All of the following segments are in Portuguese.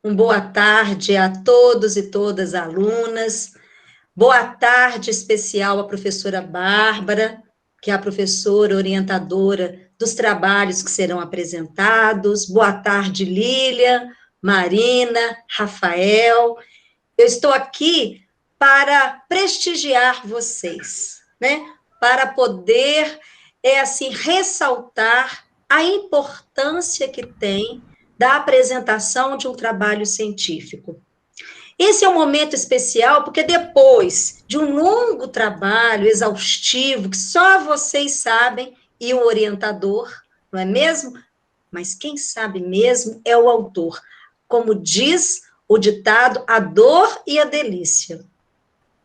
Boa tarde a todos e todas alunas. Boa tarde especial à professora Bárbara, que é a professora orientadora dos trabalhos que serão apresentados. Boa tarde, Lília, Marina, Rafael. Eu estou aqui para prestigiar vocês, né? Para poder, assim, ressaltar a importância que tem da apresentação de um trabalho científico. Esse é um momento especial porque depois de um longo trabalho exaustivo, que só vocês sabem, e o orientador, não é mesmo? Mas quem sabe mesmo é o autor. Como diz o ditado, a dor e a delícia.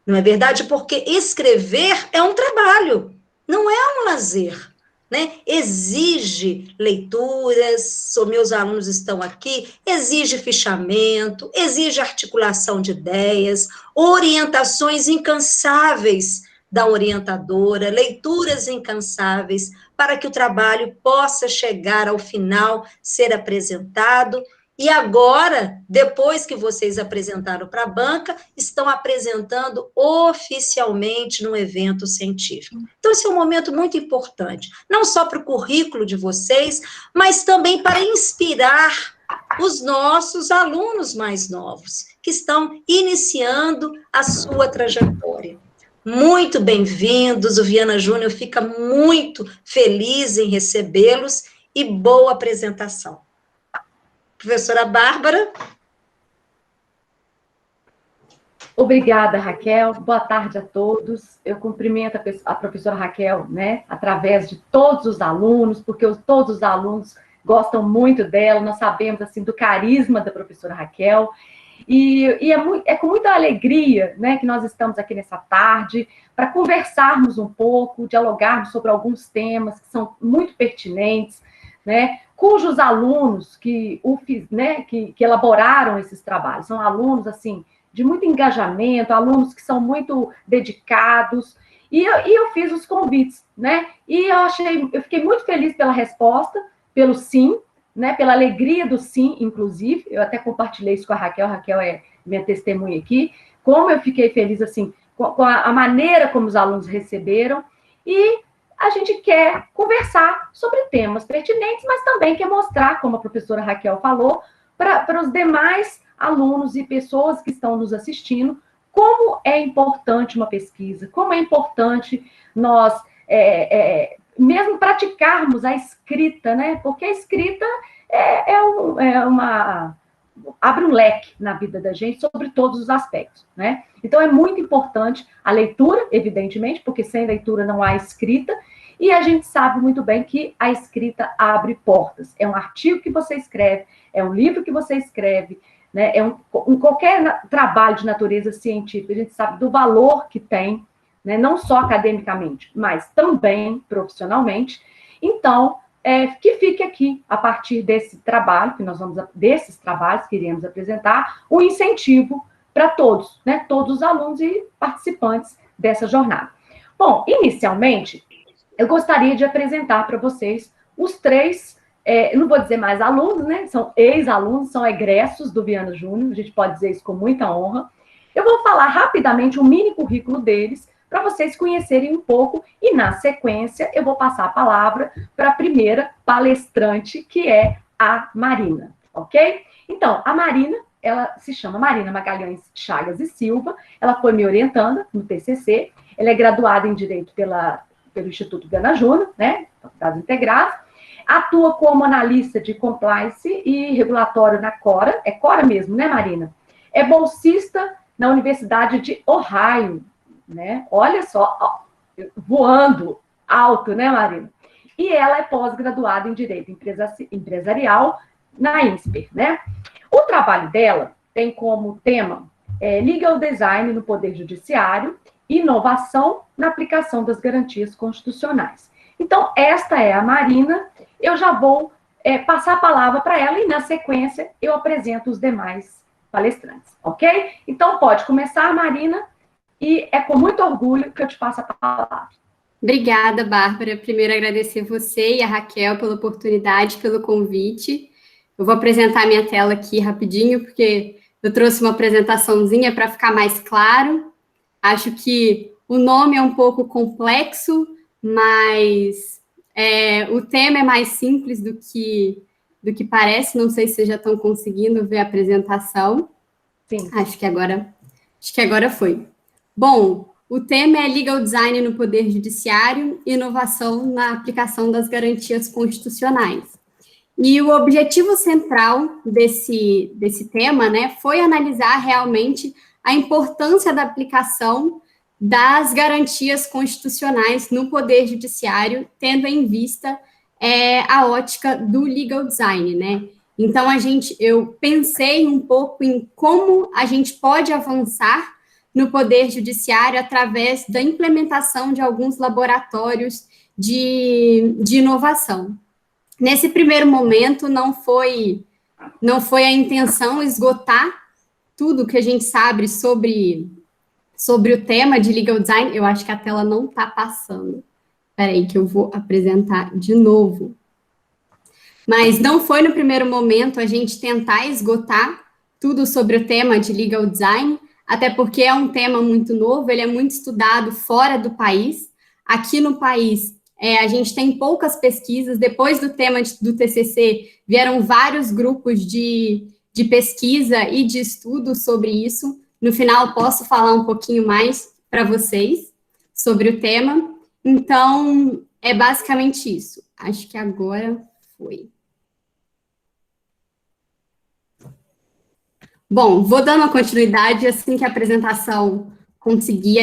Não é verdade? Porque escrever é um trabalho, não é um lazer. Né? Exige leituras, meus alunos estão aqui, exige fichamento, exige articulação de ideias, orientações incansáveis da orientadora, leituras incansáveis, para que o trabalho possa chegar ao final, ser apresentado. E agora, depois que vocês apresentaram para a banca, estão apresentando oficialmente num evento científico. Então, esse é um momento muito importante, não só para o currículo de vocês, mas também para inspirar os nossos alunos mais novos, que estão iniciando a sua trajetória. Muito bem-vindos, o Viana Júnior fica muito feliz em recebê-los e boa apresentação. Professora Bárbara. Obrigada, Raquel. Boa tarde a todos. Eu cumprimento a professora Raquel, né, através de todos os alunos, porque todos os alunos gostam muito dela, nós sabemos, assim, do carisma da professora Raquel, e é com muita alegria, né, que nós estamos aqui nessa tarde para conversarmos um pouco, dialogarmos sobre alguns temas que são muito pertinentes, né, cujos alunos que elaboraram esses trabalhos são alunos, assim, de muito engajamento, alunos que são muito dedicados, e eu fiz os convites, né, e eu fiquei muito feliz pela resposta, pelo sim, né, pela alegria do sim, inclusive, eu até compartilhei isso com a Raquel é minha testemunha aqui, como eu fiquei feliz, assim, com a maneira como os alunos receberam, e a gente quer conversar sobre temas pertinentes, mas também quer mostrar, como a professora Raquel falou, para os demais alunos e pessoas que estão nos assistindo, como é importante uma pesquisa, como é importante nós mesmo praticarmos a escrita, né? Porque a escrita abre um leque na vida da gente sobre todos os aspectos, né? Então, é muito importante a leitura, evidentemente, porque sem leitura não há escrita, e a gente sabe muito bem que a escrita abre portas. É um artigo que você escreve, é um livro que você escreve, né? Qualquer trabalho de natureza científica, a gente sabe do valor que tem, né? Não só academicamente, mas também profissionalmente. Então, que fique aqui, a partir desse trabalho, desses trabalhos que iremos apresentar, o incentivo para todos, né? Todos os alunos e participantes dessa jornada. Bom, inicialmente, eu gostaria de apresentar para vocês os três, não vou dizer mais alunos, né? São ex-alunos, são egressos do Viana Júnior, a gente pode dizer isso com muita honra. Eu vou falar rapidamente um mini currículo deles, para vocês conhecerem um pouco, e na sequência eu vou passar a palavra para a primeira palestrante, que é a Marina, ok? Então, a Marina, ela se chama Marina Magalhães Chagas e Silva, ela foi me orientando no TCC, ela é graduada em Direito pelo Instituto Viana Júnior, né, Faculdade Integrada, atua como analista de compliance e regulatório na Cora, é Cora mesmo, né, Marina? É bolsista na Universidade de Ohio, né? Olha só, ó, voando alto, né, Marina? E ela é pós-graduada em Direito Empresarial na INSPER, né? O trabalho dela tem como tema Legal Design no Poder Judiciário, inovação na aplicação das garantias constitucionais. Então, esta é a Marina, eu já vou passar a palavra para ela e, na sequência, eu apresento os demais palestrantes, ok? Então, pode começar, Marina, e é com muito orgulho que eu te passo a palavra. Obrigada, Bárbara. Primeiro, agradecer você e a Raquel pela oportunidade, pelo convite. Eu vou apresentar minha tela aqui rapidinho, porque eu trouxe uma apresentaçãozinha para ficar mais claro. Acho que o nome é um pouco complexo, mas o tema é mais simples do que parece. Não sei se vocês já estão conseguindo ver a apresentação. Sim. Acho que agora foi. Bom, o tema é Legal Design no Poder Judiciário e inovação na aplicação das garantias constitucionais. E o objetivo central desse tema, né, foi analisar realmente a importância da aplicação das garantias constitucionais no Poder Judiciário, tendo em vista a ótica do legal design, né? Então, eu pensei um pouco em como a gente pode avançar no Poder Judiciário através da implementação de alguns laboratórios de inovação. Nesse primeiro momento, não foi a intenção esgotar tudo que a gente sabe sobre o tema de legal design. Eu acho que a tela não está passando. Espera aí que eu vou apresentar de novo. Mas não foi no primeiro momento a gente tentar esgotar tudo sobre o tema de legal design, até porque é um tema muito novo, ele é muito estudado fora do país. Aqui no país, a gente tem poucas pesquisas. Depois do tema do TCC, vieram vários grupos de pesquisa e de estudo sobre isso. No final, posso falar um pouquinho mais para vocês sobre o tema. Então, é basicamente isso. Acho que agora foi. Bom, vou dando uma continuidade, assim que a apresentação conseguir,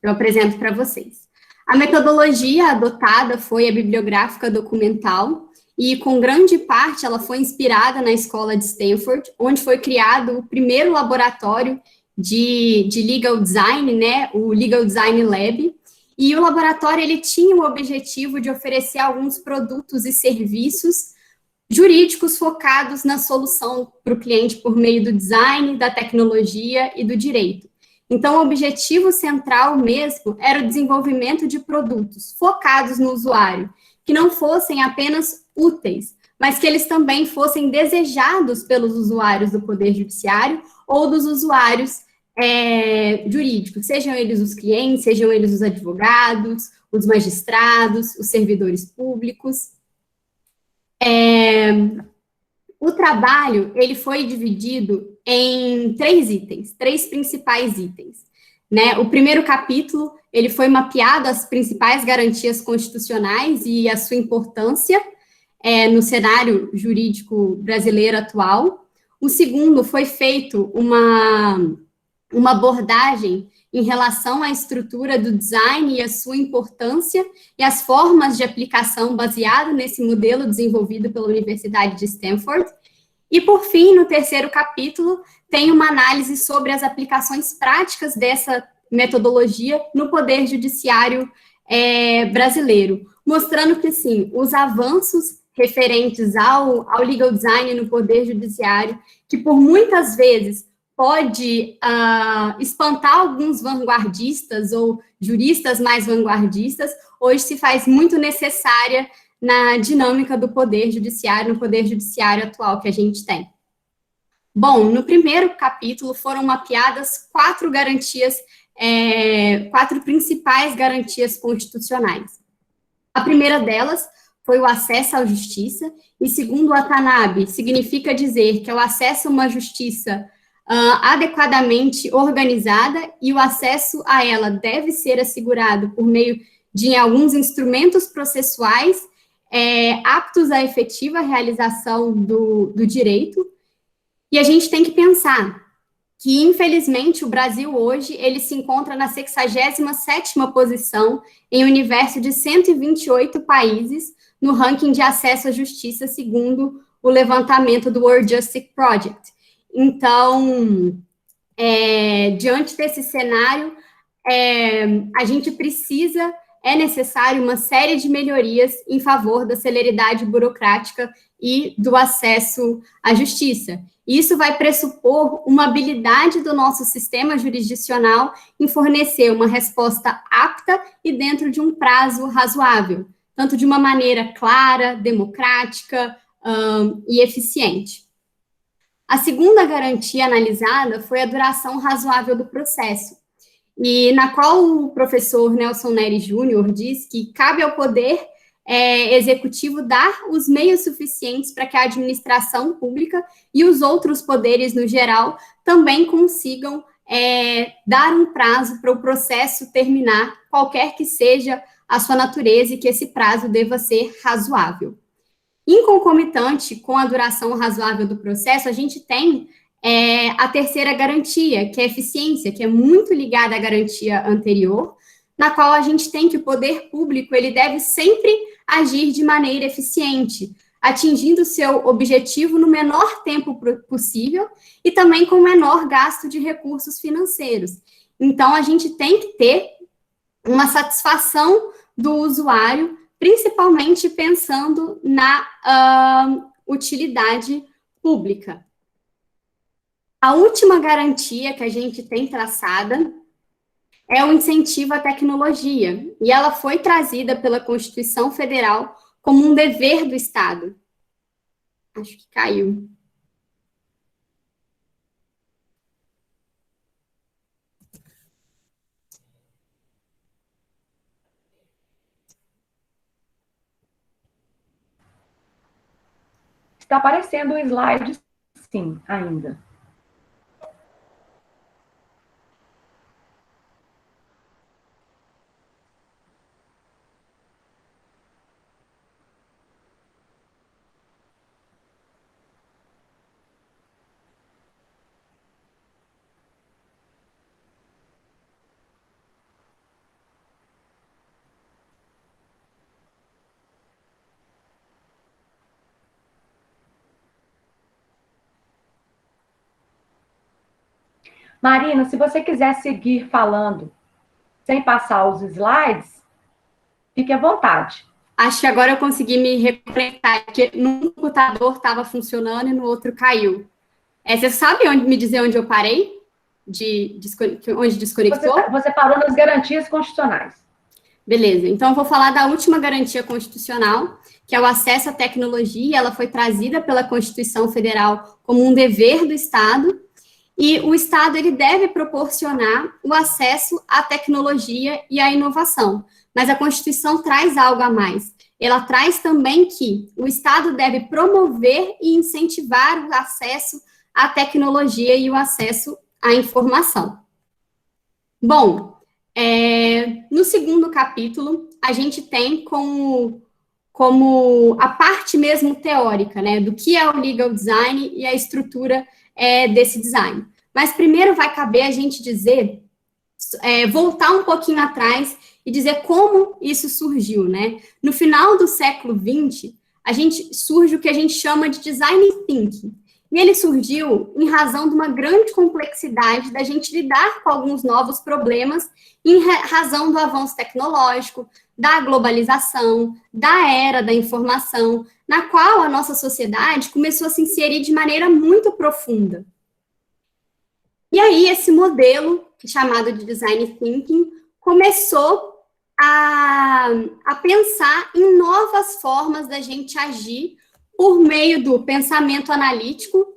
eu apresento para vocês. A metodologia adotada foi a bibliográfica documental, e com grande parte ela foi inspirada na escola de Stanford, onde foi criado o primeiro laboratório de legal design, né, o Legal Design Lab, e o laboratório ele tinha o objetivo de oferecer alguns produtos e serviços jurídicos focados na solução para o cliente por meio do design, da tecnologia e do direito. Então, o objetivo central mesmo era o desenvolvimento de produtos focados no usuário, que não fossem apenas úteis, mas que eles também fossem desejados pelos usuários do Poder Judiciário ou dos usuários jurídicos, sejam eles os clientes, sejam eles os advogados, os magistrados, os servidores públicos. O trabalho, ele foi dividido em 3 principais itens, né? O primeiro capítulo, ele foi mapeado as principais garantias constitucionais e a sua importância no cenário jurídico brasileiro atual. O segundo, foi feito uma abordagem em relação à estrutura do design e a sua importância e as formas de aplicação baseado nesse modelo desenvolvido pela Universidade de Stanford. E, por fim, no terceiro capítulo, tem uma análise sobre as aplicações práticas dessa metodologia no Poder Judiciário brasileiro, mostrando que, sim, os avanços referentes ao legal design no Poder Judiciário, que por muitas vezes pode espantar alguns vanguardistas ou juristas mais vanguardistas, hoje se faz muito necessária na dinâmica do Poder Judiciário, no Poder Judiciário atual que a gente tem. Bom, no primeiro capítulo foram mapeadas 4 principais garantias constitucionais. A primeira delas foi o acesso à justiça, e segundo o Watanabe, significa dizer que é o acesso a uma justiça adequadamente organizada, e o acesso a ela deve ser assegurado por meio de alguns instrumentos processuais aptos à efetiva realização do direito. E a gente tem que pensar que, infelizmente, o Brasil hoje, ele se encontra na 67ª posição em um universo de 128 países no ranking de acesso à justiça, segundo o levantamento do World Justice Project. Então, diante desse cenário, é necessário uma série de melhorias em favor da celeridade burocrática e do acesso à justiça. Isso vai pressupor uma habilidade do nosso sistema jurisdicional em fornecer uma resposta apta e dentro de um prazo razoável, tanto de uma maneira clara, democrática, e eficiente. A segunda garantia analisada foi a duração razoável do processo, e na qual o professor Nelson Neri Júnior diz que cabe ao Poder Executivo dar os meios suficientes para que a administração pública e os outros poderes, no geral, também consigam dar um prazo para o processo terminar, qualquer que seja a sua natureza, e que esse prazo deva ser razoável. Em concomitante com a duração razoável do processo, a gente tem a terceira garantia, que é a eficiência, que é muito ligada à garantia anterior, na qual a gente tem que o poder público ele deve sempre agir de maneira eficiente, atingindo seu objetivo no menor tempo possível e também com o menor gasto de recursos financeiros. Então, a gente tem que ter uma satisfação do usuário, principalmente pensando na utilidade pública. A última garantia que a gente tem traçada é o incentivo à tecnologia, e ela foi trazida pela Constituição Federal como um dever do Estado. Acho que caiu. Está aparecendo o slide, sim, ainda. Marina, se você quiser seguir falando sem passar os slides, fique à vontade. Acho que agora eu consegui me reconectar, porque no computador estava funcionando e no outro caiu. Você sabe me dizer onde eu parei? Onde desconectou? Você parou nas garantias constitucionais. Beleza, então eu vou falar da última garantia constitucional, que é o acesso à tecnologia. Ela foi trazida pela Constituição Federal como um dever do Estado, e o Estado ele deve proporcionar o acesso à tecnologia e à inovação. Mas a Constituição traz algo a mais. Ela traz também que o Estado deve promover e incentivar o acesso à tecnologia e o acesso à informação. Bom, no segundo capítulo, a gente tem como a parte mesmo teórica, né, do que é o legal design e a estrutura desse design. Mas primeiro vai caber a gente dizer, voltar um pouquinho atrás e dizer como isso surgiu, né? No final do século XX, surge o que a gente chama de design thinking. E ele surgiu em razão de uma grande complexidade da gente lidar com alguns novos problemas, em razão do avanço tecnológico, da globalização, da era da informação, na qual a nossa sociedade começou a se inserir de maneira muito profunda. E aí, esse modelo, chamado de design thinking, começou a pensar em novas formas da gente agir por meio do pensamento analítico,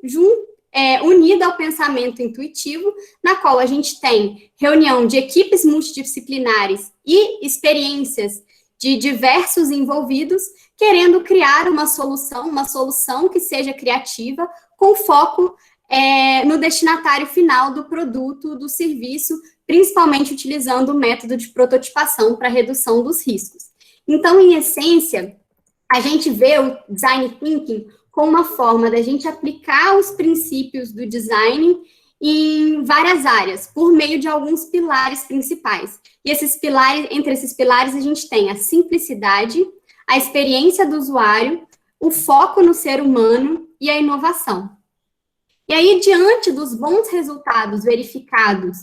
unido ao pensamento intuitivo, na qual a gente tem reunião de equipes multidisciplinares e experiências de diversos envolvidos, querendo criar uma solução que seja criativa, com foco no destinatário final do produto, do serviço, principalmente utilizando o método de prototipação para redução dos riscos. Então, em essência, a gente vê o design thinking como uma forma da gente aplicar os princípios do design em várias áreas, por meio de alguns pilares principais. E entre esses pilares, a gente tem a simplicidade, a experiência do usuário, o foco no ser humano e a inovação. E aí, diante dos bons resultados verificados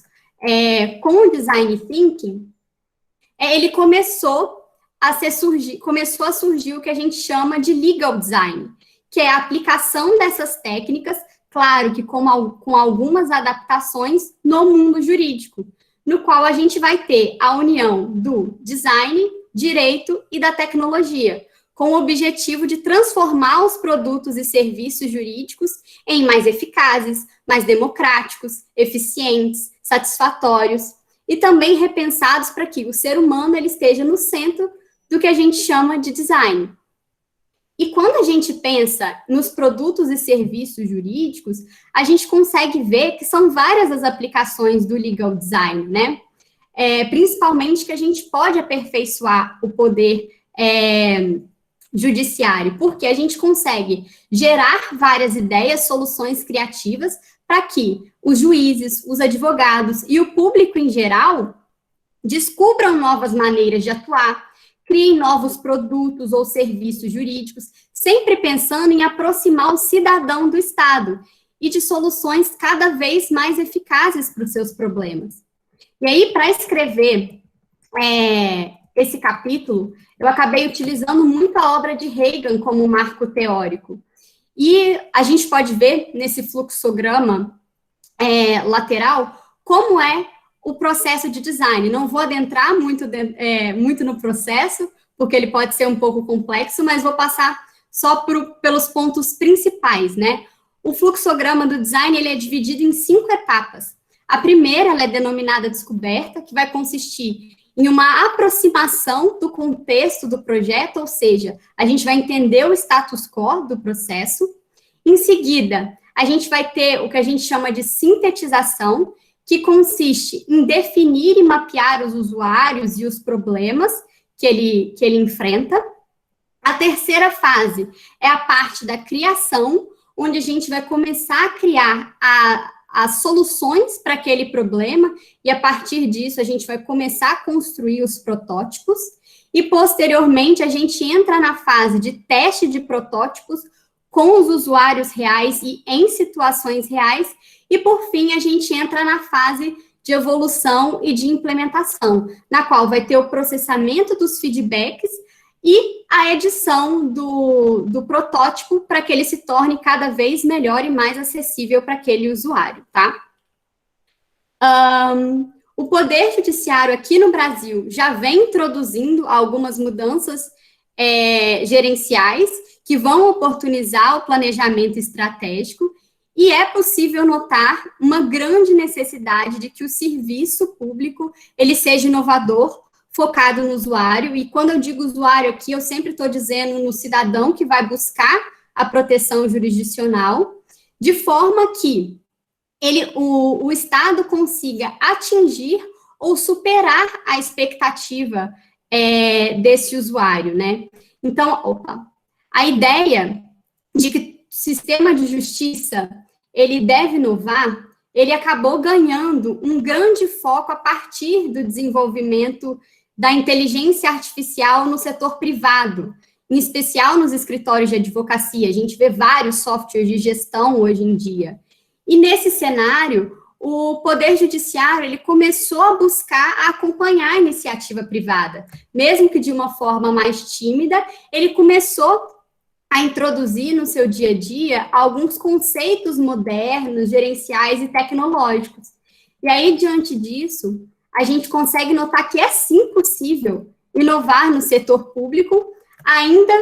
com o design thinking, ele começou a surgir o que a gente chama de legal design, que é a aplicação dessas técnicas, claro que com algumas adaptações no mundo jurídico, no qual a gente vai ter a união do design, direito e da tecnologia, com o objetivo de transformar os produtos e serviços jurídicos em mais eficazes, mais democráticos, eficientes, satisfatórios e também repensados para que o ser humano ele esteja no centro do que a gente chama de design. E quando a gente pensa nos produtos e serviços jurídicos, a gente consegue ver que são várias as aplicações do legal design, né? Principalmente que a gente pode aperfeiçoar o poder judiciário, porque a gente consegue gerar várias ideias, soluções criativas para que os juízes, os advogados e o público em geral descubram novas maneiras de atuar, criem novos produtos ou serviços jurídicos, sempre pensando em aproximar o cidadão do Estado e de soluções cada vez mais eficazes para os seus problemas. E aí, para escrever esse capítulo, eu acabei utilizando muito a obra de Reagan como marco teórico. E a gente pode ver nesse fluxograma lateral como é o processo de design. Não vou adentrar muito no processo, porque ele pode ser um pouco complexo, mas vou passar só pelos pontos principais, né? O fluxograma do design ele é dividido em 5 etapas. A primeira ela é denominada descoberta, que vai consistir em uma aproximação do contexto do projeto, ou seja, a gente vai entender o status quo do processo. Em seguida, a gente vai ter o que a gente chama de sintetização, que consiste em definir e mapear os usuários e os problemas que ele enfrenta. A terceira fase é a parte da criação, onde a gente vai começar a criar as soluções para aquele problema, e a partir disso a gente vai começar a construir os protótipos, e posteriormente a gente entra na fase de teste de protótipos com os usuários reais e em situações reais, e por fim a gente entra na fase de evolução e de implementação, na qual vai ter o processamento dos feedbacks e a edição do protótipo para que ele se torne cada vez melhor e mais acessível para aquele usuário, tá? O Poder Judiciário aqui no Brasil já vem introduzindo algumas mudanças gerenciais que vão oportunizar o planejamento estratégico, e é possível notar uma grande necessidade de que o serviço público ele seja inovador, focado no usuário, e quando eu digo usuário aqui, eu sempre estou dizendo no cidadão que vai buscar a proteção jurisdicional, de forma que o Estado consiga atingir ou superar a expectativa desse usuário, né? Então, a ideia de que o sistema de justiça ele deve inovar, ele acabou ganhando um grande foco a partir do desenvolvimento da inteligência artificial no setor privado, em especial nos escritórios de advocacia. A gente vê vários softwares de gestão hoje em dia. E nesse cenário, o Poder Judiciário ele começou a buscar a acompanhar a iniciativa privada. Mesmo que de uma forma mais tímida, ele começou a introduzir no seu dia a dia alguns conceitos modernos, gerenciais e tecnológicos. E aí, diante disso, a gente consegue notar que é sim possível inovar no setor público, ainda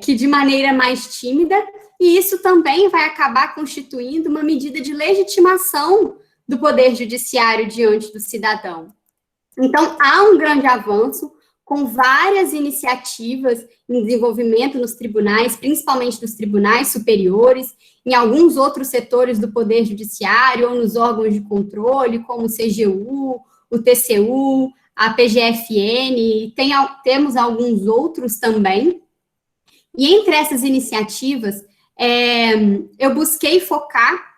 que de maneira mais tímida, e isso também vai acabar constituindo uma medida de legitimação do Poder Judiciário diante do cidadão. Então, há um grande avanço, com várias iniciativas em desenvolvimento nos tribunais, principalmente nos tribunais superiores, em alguns outros setores do Poder Judiciário, ou nos órgãos de controle, como o CGU, o TCU, a PGFN, temos alguns outros também. E entre essas iniciativas, eu busquei focar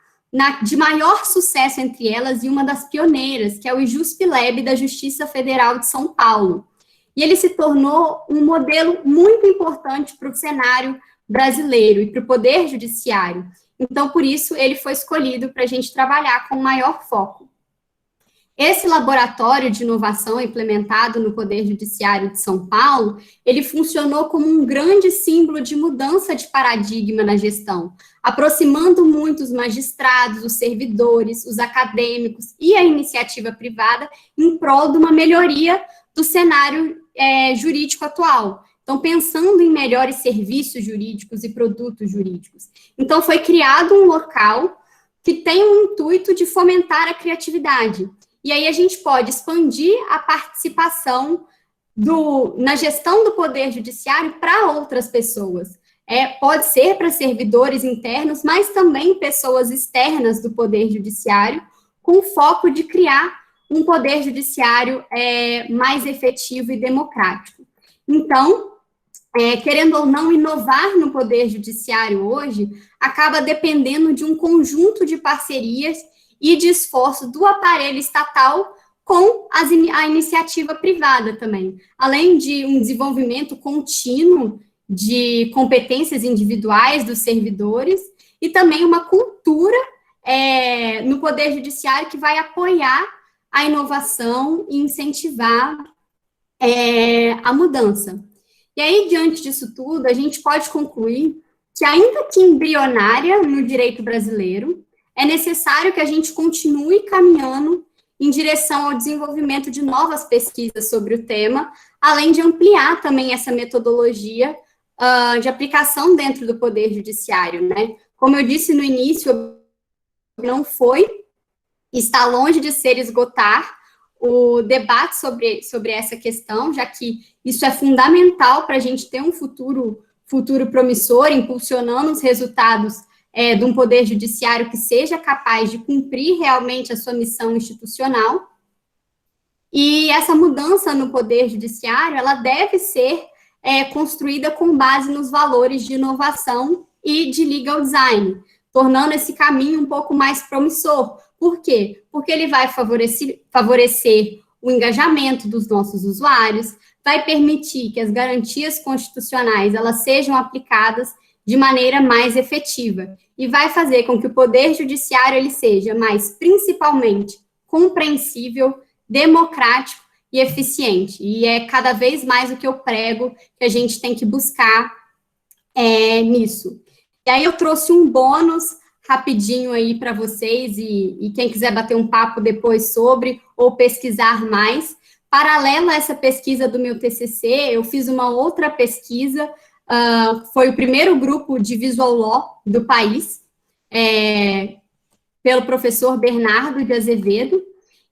de maior sucesso entre elas, e uma das pioneiras, que é o IJuSPLab da Justiça Federal de São Paulo. E ele se tornou um modelo muito importante para o cenário brasileiro e para o Poder Judiciário. Então, por isso, ele foi escolhido para a gente trabalhar com maior foco. Esse laboratório de inovação implementado no Poder Judiciário de São Paulo, ele funcionou como um grande símbolo de mudança de paradigma na gestão, aproximando muito os magistrados, os servidores, os acadêmicos e a iniciativa privada em prol de uma melhoria do cenário jurídico atual, estão pensando em melhores serviços jurídicos e produtos jurídicos. Então, foi criado um local que tem o intuito de fomentar a criatividade. E aí a gente pode expandir a participação na gestão do Poder Judiciário para outras pessoas. Pode ser para servidores internos, mas também pessoas externas do Poder Judiciário, com o foco de criar um Poder Judiciário mais efetivo e democrático. Então, querendo ou não, inovar no Poder Judiciário hoje acaba dependendo de um conjunto de parcerias e de esforço do aparelho estatal com a iniciativa privada também, além de um desenvolvimento contínuo de competências individuais dos servidores e também uma cultura no Poder Judiciário que vai apoiar a inovação e incentivar a mudança. E aí, diante disso tudo, a gente pode concluir que, ainda que embrionária no direito brasileiro, é necessário que a gente continue caminhando em direção ao desenvolvimento de novas pesquisas sobre o tema, além de ampliar também essa metodologia de aplicação dentro do Poder Judiciário, né? Como eu disse no início, não está longe de ser esgotar o debate sobre essa questão, já que isso é fundamental para a gente ter um futuro promissor, impulsionando os resultados de um Poder Judiciário que seja capaz de cumprir realmente a sua missão institucional. E essa mudança no Poder Judiciário, ela deve ser construída com base nos valores de inovação e de legal design, tornando esse caminho um pouco mais promissor. Por quê? Porque ele vai favorecer o engajamento dos nossos usuários, vai permitir que as garantias constitucionais elas sejam aplicadas de maneira mais efetiva e vai fazer com que o Poder Judiciário ele seja mais, principalmente, compreensível, democrático e eficiente. E é cada vez mais o que eu prego que a gente tem que buscar nisso. E aí eu trouxe um bônus rapidinho aí para vocês e quem quiser bater um papo depois sobre ou pesquisar mais. Paralelo a essa pesquisa do meu TCC, eu fiz uma outra pesquisa, foi o primeiro grupo de Visual Law do país, pelo professor Bernardo de Azevedo,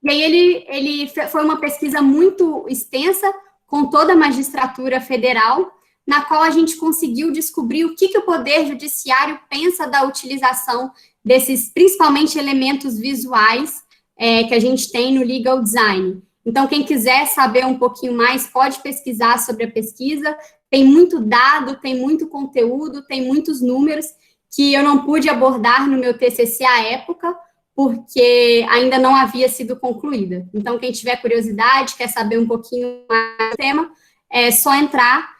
e aí ele foi uma pesquisa muito extensa com toda a magistratura federal, na qual a gente conseguiu descobrir o que o Poder Judiciário pensa da utilização desses, principalmente, elementos visuais que a gente tem no legal design. Então, quem quiser saber um pouquinho mais, pode pesquisar sobre a pesquisa, tem muito dado, tem muito conteúdo, tem muitos números que eu não pude abordar no meu TCC à época, porque ainda não havia sido concluída. Então, quem tiver curiosidade, quer saber um pouquinho mais do tema, é só entrar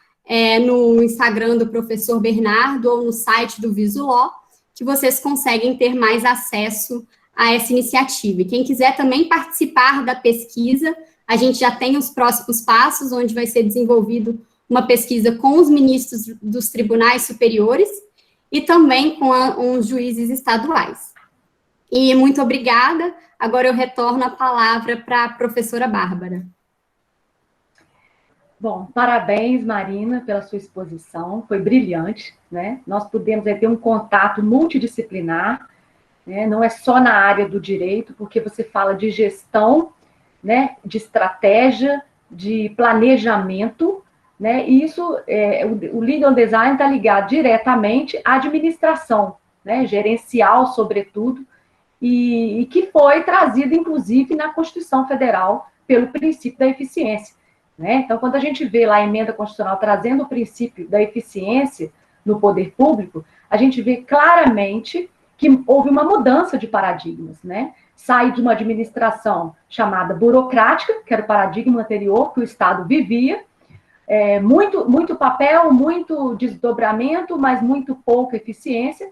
no Instagram do professor Bernardo ou no site do Visual, que vocês conseguem ter mais acesso a essa iniciativa. E quem quiser também participar da pesquisa, a gente já tem os próximos passos, onde vai ser desenvolvido uma pesquisa com os ministros dos tribunais superiores e também com os juízes estaduais. E muito obrigada. Agora eu retorno a palavra para a professora Bárbara. Bom, parabéns, Marina, pela sua exposição, foi brilhante, né? Nós pudemos ter um contato multidisciplinar, né? Não é só na área do direito, porque você fala de gestão, né? De estratégia, de planejamento, né? E isso, o legal design está ligado diretamente à administração, né? Gerencial, sobretudo, e que foi trazido, inclusive, na Constituição Federal, pelo princípio da eficiência. Né? Então, quando a gente vê lá a emenda constitucional trazendo o princípio da eficiência no poder público, a gente vê claramente que houve uma mudança de paradigmas, né? Sai de uma administração chamada burocrática, que era o paradigma anterior que o Estado vivia, muito papel, muito desdobramento, mas muito pouca eficiência,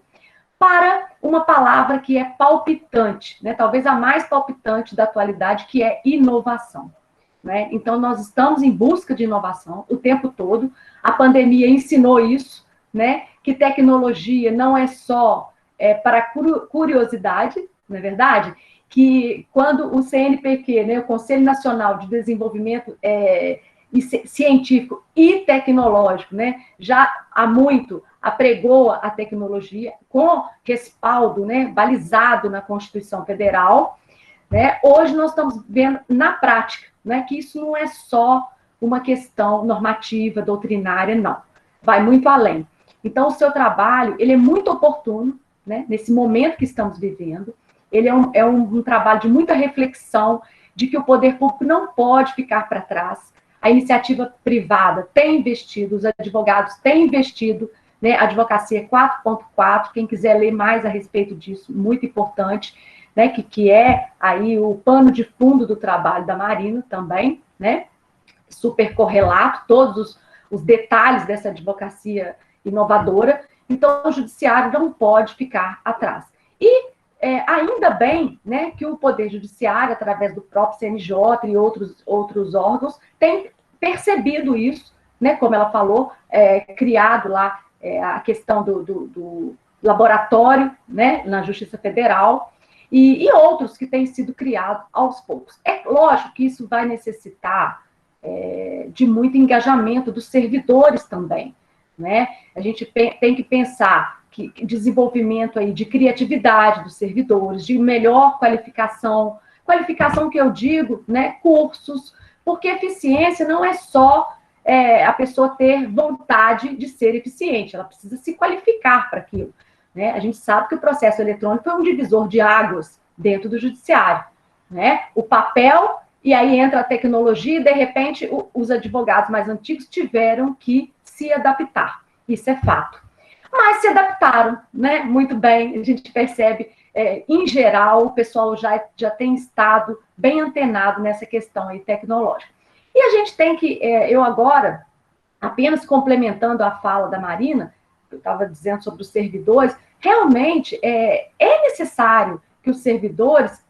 para uma palavra que é palpitante, né? Talvez a mais palpitante da atualidade, que é inovação. Né? Então, nós estamos em busca de inovação o tempo todo. A pandemia ensinou isso, né? Que tecnologia não é só para curiosidade, não é verdade? Que quando o CNPq, né, o Conselho Nacional de Desenvolvimento científico e tecnológico, né, já há muito apregoa a tecnologia com respaldo, né, balizado na Constituição Federal, né, hoje nós estamos vendo na prática, né, que isso não é só uma questão normativa, doutrinária, não, vai muito além. Então, o seu trabalho, ele é muito oportuno, né, nesse momento que estamos vivendo, ele é um trabalho de muita reflexão, de que o poder público não pode ficar para trás. A iniciativa privada tem investido, os advogados têm investido, né, Advocacia 4.4, quem quiser ler mais a respeito disso, muito importante, né, que é aí o pano de fundo do trabalho da Marina também, né, super correlato, todos os detalhes dessa advocacia inovadora. Então, o judiciário não pode ficar atrás. E ainda bem, né, que o Poder Judiciário, através do próprio CNJ e outros órgãos, tem percebido isso, né, como ela falou, criado lá a questão do laboratório, né, na Justiça Federal, e outros que têm sido criados aos poucos. É lógico que isso vai necessitar de muito engajamento dos servidores também, né? A gente tem que pensar que desenvolvimento aí de criatividade dos servidores, de melhor qualificação que eu digo, né, cursos, porque eficiência não é só a pessoa ter vontade de ser eficiente, ela precisa se qualificar para aquilo, né? A gente sabe que o processo eletrônico é um divisor de águas dentro do judiciário, né? O papel, e aí entra a tecnologia, e de repente os advogados mais antigos tiveram que se adaptar, isso é fato. Mas se adaptaram, né? Muito bem, a gente percebe, em geral, o pessoal já tem estado bem antenado nessa questão aí tecnológica. E a gente tem que, eu agora, apenas complementando a fala da Marina, eu estava dizendo sobre os servidores, realmente é necessário que os servidores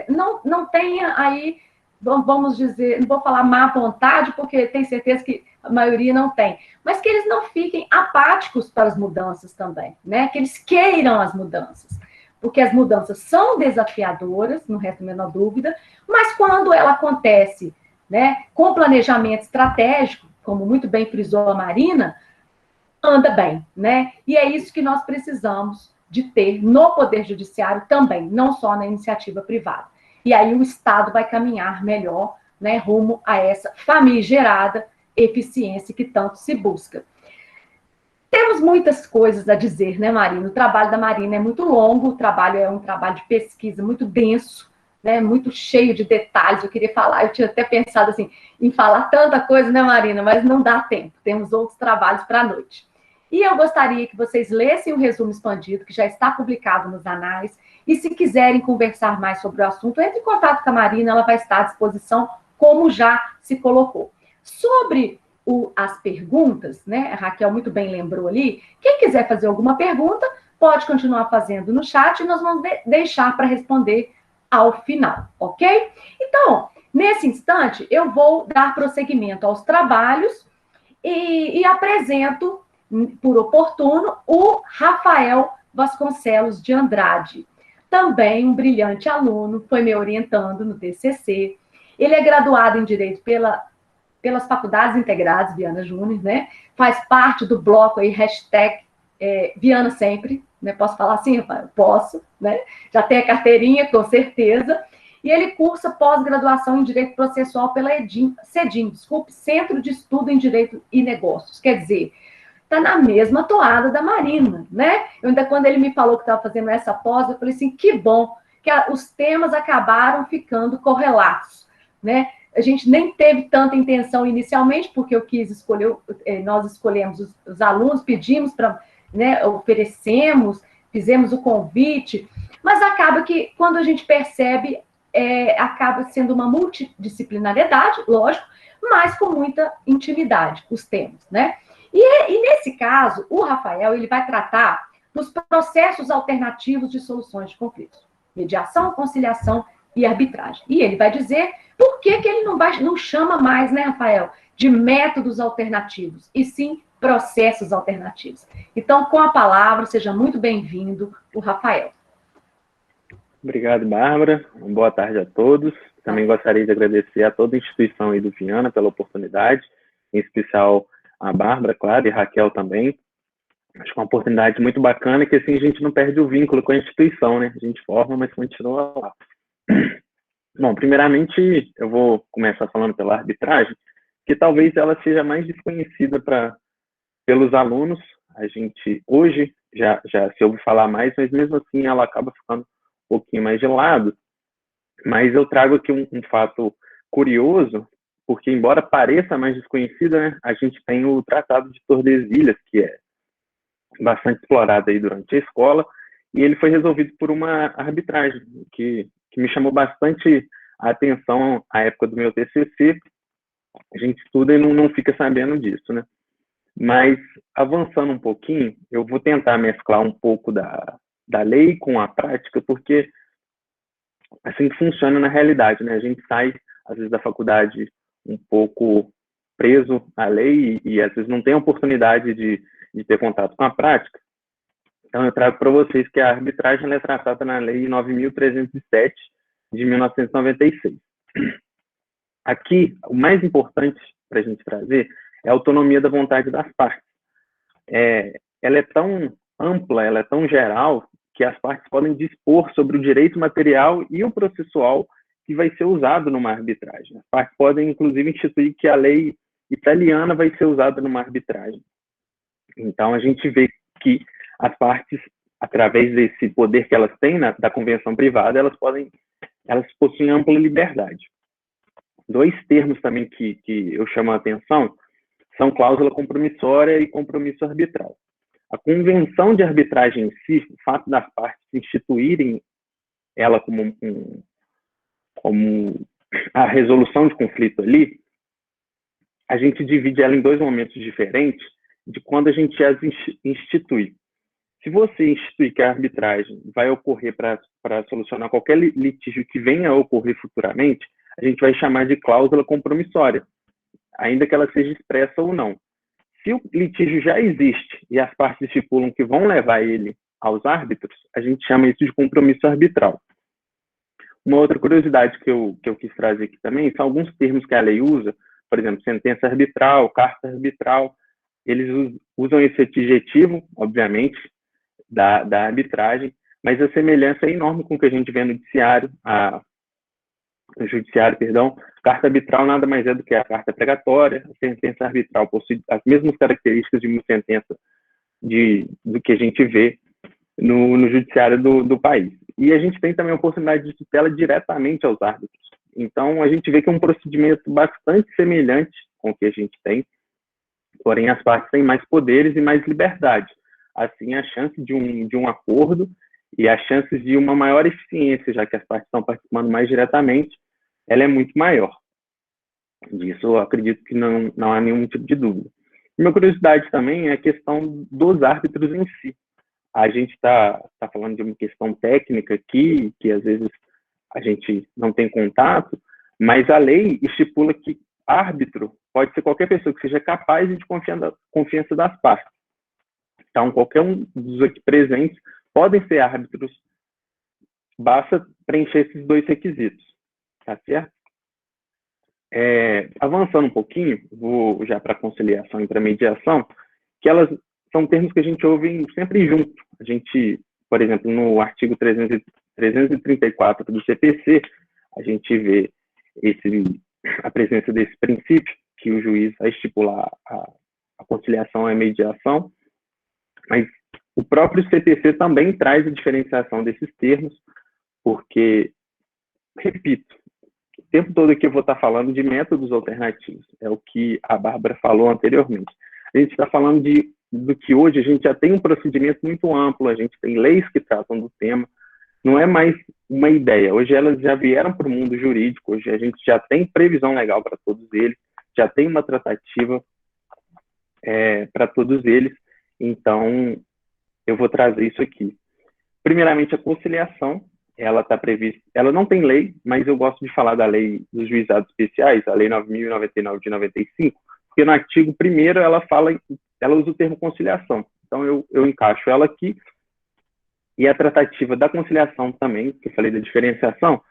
não tenham aí, vamos dizer, não vou falar má vontade, porque tenho certeza que a maioria não tem, mas que eles não fiquem apáticos para as mudanças também, né? Que eles queiram as mudanças, porque as mudanças são desafiadoras, não resta a menor dúvida, mas quando ela acontece, né, com planejamento estratégico, como muito bem frisou a Marina, anda bem, né? E é isso que nós precisamos de ter no Poder Judiciário também, não só na iniciativa privada. E aí o Estado vai caminhar melhor, né, rumo a essa famigerada eficiência que tanto se busca. Temos muitas coisas a dizer, né, Marina? O trabalho da Marina é muito longo, o trabalho é um trabalho de pesquisa muito denso, né, muito cheio de detalhes. Eu queria falar, eu tinha até pensado assim, em falar tanta coisa, né, Marina? Mas não dá tempo, temos outros trabalhos para a noite. E eu gostaria que vocês lessem o resumo expandido, que já está publicado nos anais, e se quiserem conversar mais sobre o assunto, entre em contato com a Marina, ela vai estar à disposição, como já se colocou. Sobre as perguntas, né, a Raquel muito bem lembrou ali, quem quiser fazer alguma pergunta, pode continuar fazendo no chat, e nós vamos deixar para responder ao final, ok? Então, nesse instante, eu vou dar prosseguimento aos trabalhos e apresento, por oportuno, o Rafael Vasconcelos de Andrade, também um brilhante aluno, foi me orientando no TCC. Ele é graduado em Direito pelas Faculdades Integradas Viana Júnior, né? Faz parte do bloco aí, hashtag Viana Sempre, né? Posso falar assim, Rafael? Posso, né? Já tem a carteirinha, com certeza. E ele cursa pós-graduação em Direito Processual pela CEDIM, Centro de Estudo em Direito e Negócios. Quer dizer, está na mesma toada da Marina, né? Eu ainda, quando ele me falou que estava fazendo essa pós, eu falei assim, que bom que os temas acabaram ficando correlatos, né? A gente nem teve tanta intenção inicialmente, porque eu quis escolher, nós escolhemos os alunos, pedimos para, né, oferecemos, fizemos o convite, mas acaba que, quando a gente percebe, acaba sendo uma multidisciplinariedade, lógico, mas com muita intimidade, os temas, né? E nesse caso, o Rafael, ele vai tratar dos processos alternativos de soluções de conflitos, mediação, conciliação e arbitragem. E ele vai dizer por que ele não chama mais, né, Rafael, de métodos alternativos, e sim processos alternativos. Então, com a palavra, seja muito bem-vindo, o Rafael. Obrigado, Bárbara. Boa tarde a todos. Também gostaria de agradecer a toda a instituição aí do Viana pela oportunidade, em especial a Bárbara, claro, e a Raquel também. Acho que é uma oportunidade muito bacana, que assim a gente não perde o vínculo com a instituição, né? A gente forma, mas continua lá. Bom, primeiramente, eu vou começar falando pela arbitragem, que talvez ela seja mais desconhecida pelos alunos. A gente, hoje, já se ouve falar mais, mas mesmo assim ela acaba ficando um pouquinho mais de lado. Mas eu trago aqui um fato curioso, porque embora pareça mais desconhecida, né, a gente tem o Tratado de Tordesilhas, que é bastante explorado aí durante a escola, e ele foi resolvido por uma arbitragem, que me chamou bastante a atenção à época do meu TCC. A gente estuda e não fica sabendo disso, né? Mas, avançando um pouquinho, eu vou tentar mesclar um pouco da lei com a prática, porque assim que funciona na realidade, né? A gente sai, às vezes, da faculdade um pouco preso à lei e às vezes, não tem a oportunidade de ter contato com a prática. Então, eu trago para vocês que a arbitragem é tratada na Lei 9.307, de 1996. Aqui, o mais importante para a gente trazer é a autonomia da vontade das partes. Ela é tão ampla, ela é tão geral, que as partes podem dispor sobre o direito material e o processual que vai ser usado numa arbitragem. As partes podem, inclusive, instituir que a lei italiana vai ser usada numa arbitragem. Então, a gente vê que as partes, através desse poder que elas têm da convenção privada, elas possuem ampla liberdade. Dois termos também que eu chamo a atenção são cláusula compromissória e compromisso arbitral. A convenção de arbitragem em si, o fato das partes instituírem ela como a resolução de conflito ali, a gente divide ela em dois momentos diferentes de quando a gente as institui. Se você instituir que a arbitragem vai ocorrer para solucionar qualquer litígio que venha a ocorrer futuramente, a gente vai chamar de cláusula compromissória, ainda que ela seja expressa ou não. Se o litígio já existe e as partes estipulam que vão levar ele aos árbitros, a gente chama isso de compromisso arbitral. Uma outra curiosidade que eu quis trazer aqui também são alguns termos que a lei usa, por exemplo, sentença arbitral, carta arbitral. Eles usam esse adjetivo, obviamente, da arbitragem, mas a semelhança é enorme com o que a gente vê no judiciário. Carta arbitral nada mais é do que a carta pregatória. A sentença arbitral possui as mesmas características de uma sentença do que a gente vê no judiciário do país. E a gente tem também a oportunidade de tutela diretamente aos árbitros. Então, a gente vê que é um procedimento bastante semelhante com o que a gente tem, porém as partes têm mais poderes e mais liberdade. Assim, a chance de um acordo e as chances de uma maior eficiência, já que as partes estão participando mais diretamente, ela é muito maior. Disso eu acredito que não há nenhum tipo de dúvida. E uma curiosidade também é a questão dos árbitros em si. A gente está falando de uma questão técnica aqui, que às vezes a gente não tem contato, mas a lei estipula que árbitro pode ser qualquer pessoa que seja capaz de confiança das partes. Então, qualquer um dos aqui presentes podem ser árbitros, basta preencher esses dois requisitos, tá certo? Avançando um pouquinho, vou já para conciliação e para mediação, que elas são termos que a gente ouve sempre junto. A gente, por exemplo, no artigo 334 do CPC, a gente vê a presença desse princípio, que o juiz vai estipular a conciliação e a mediação, mas o próprio CPC também traz a diferenciação desses termos, porque, repito, o tempo todo aqui eu vou estar falando de métodos alternativos, é o que a Bárbara falou anteriormente. A gente está falando do que hoje a gente já tem um procedimento muito amplo, a gente tem leis que tratam do tema, não é mais uma ideia. Hoje elas já vieram para o mundo jurídico, hoje a gente já tem previsão legal para todos eles, já tem uma tratativa para todos eles, então eu vou trazer isso aqui. Primeiramente, a conciliação, ela está prevista, ela não tem lei, mas eu gosto de falar da lei dos juizados especiais, a lei 9.099 de 95, porque no artigo 1º ela usa o termo conciliação. Então, eu encaixo ela aqui. E a tratativa da conciliação também, que eu falei da diferenciação,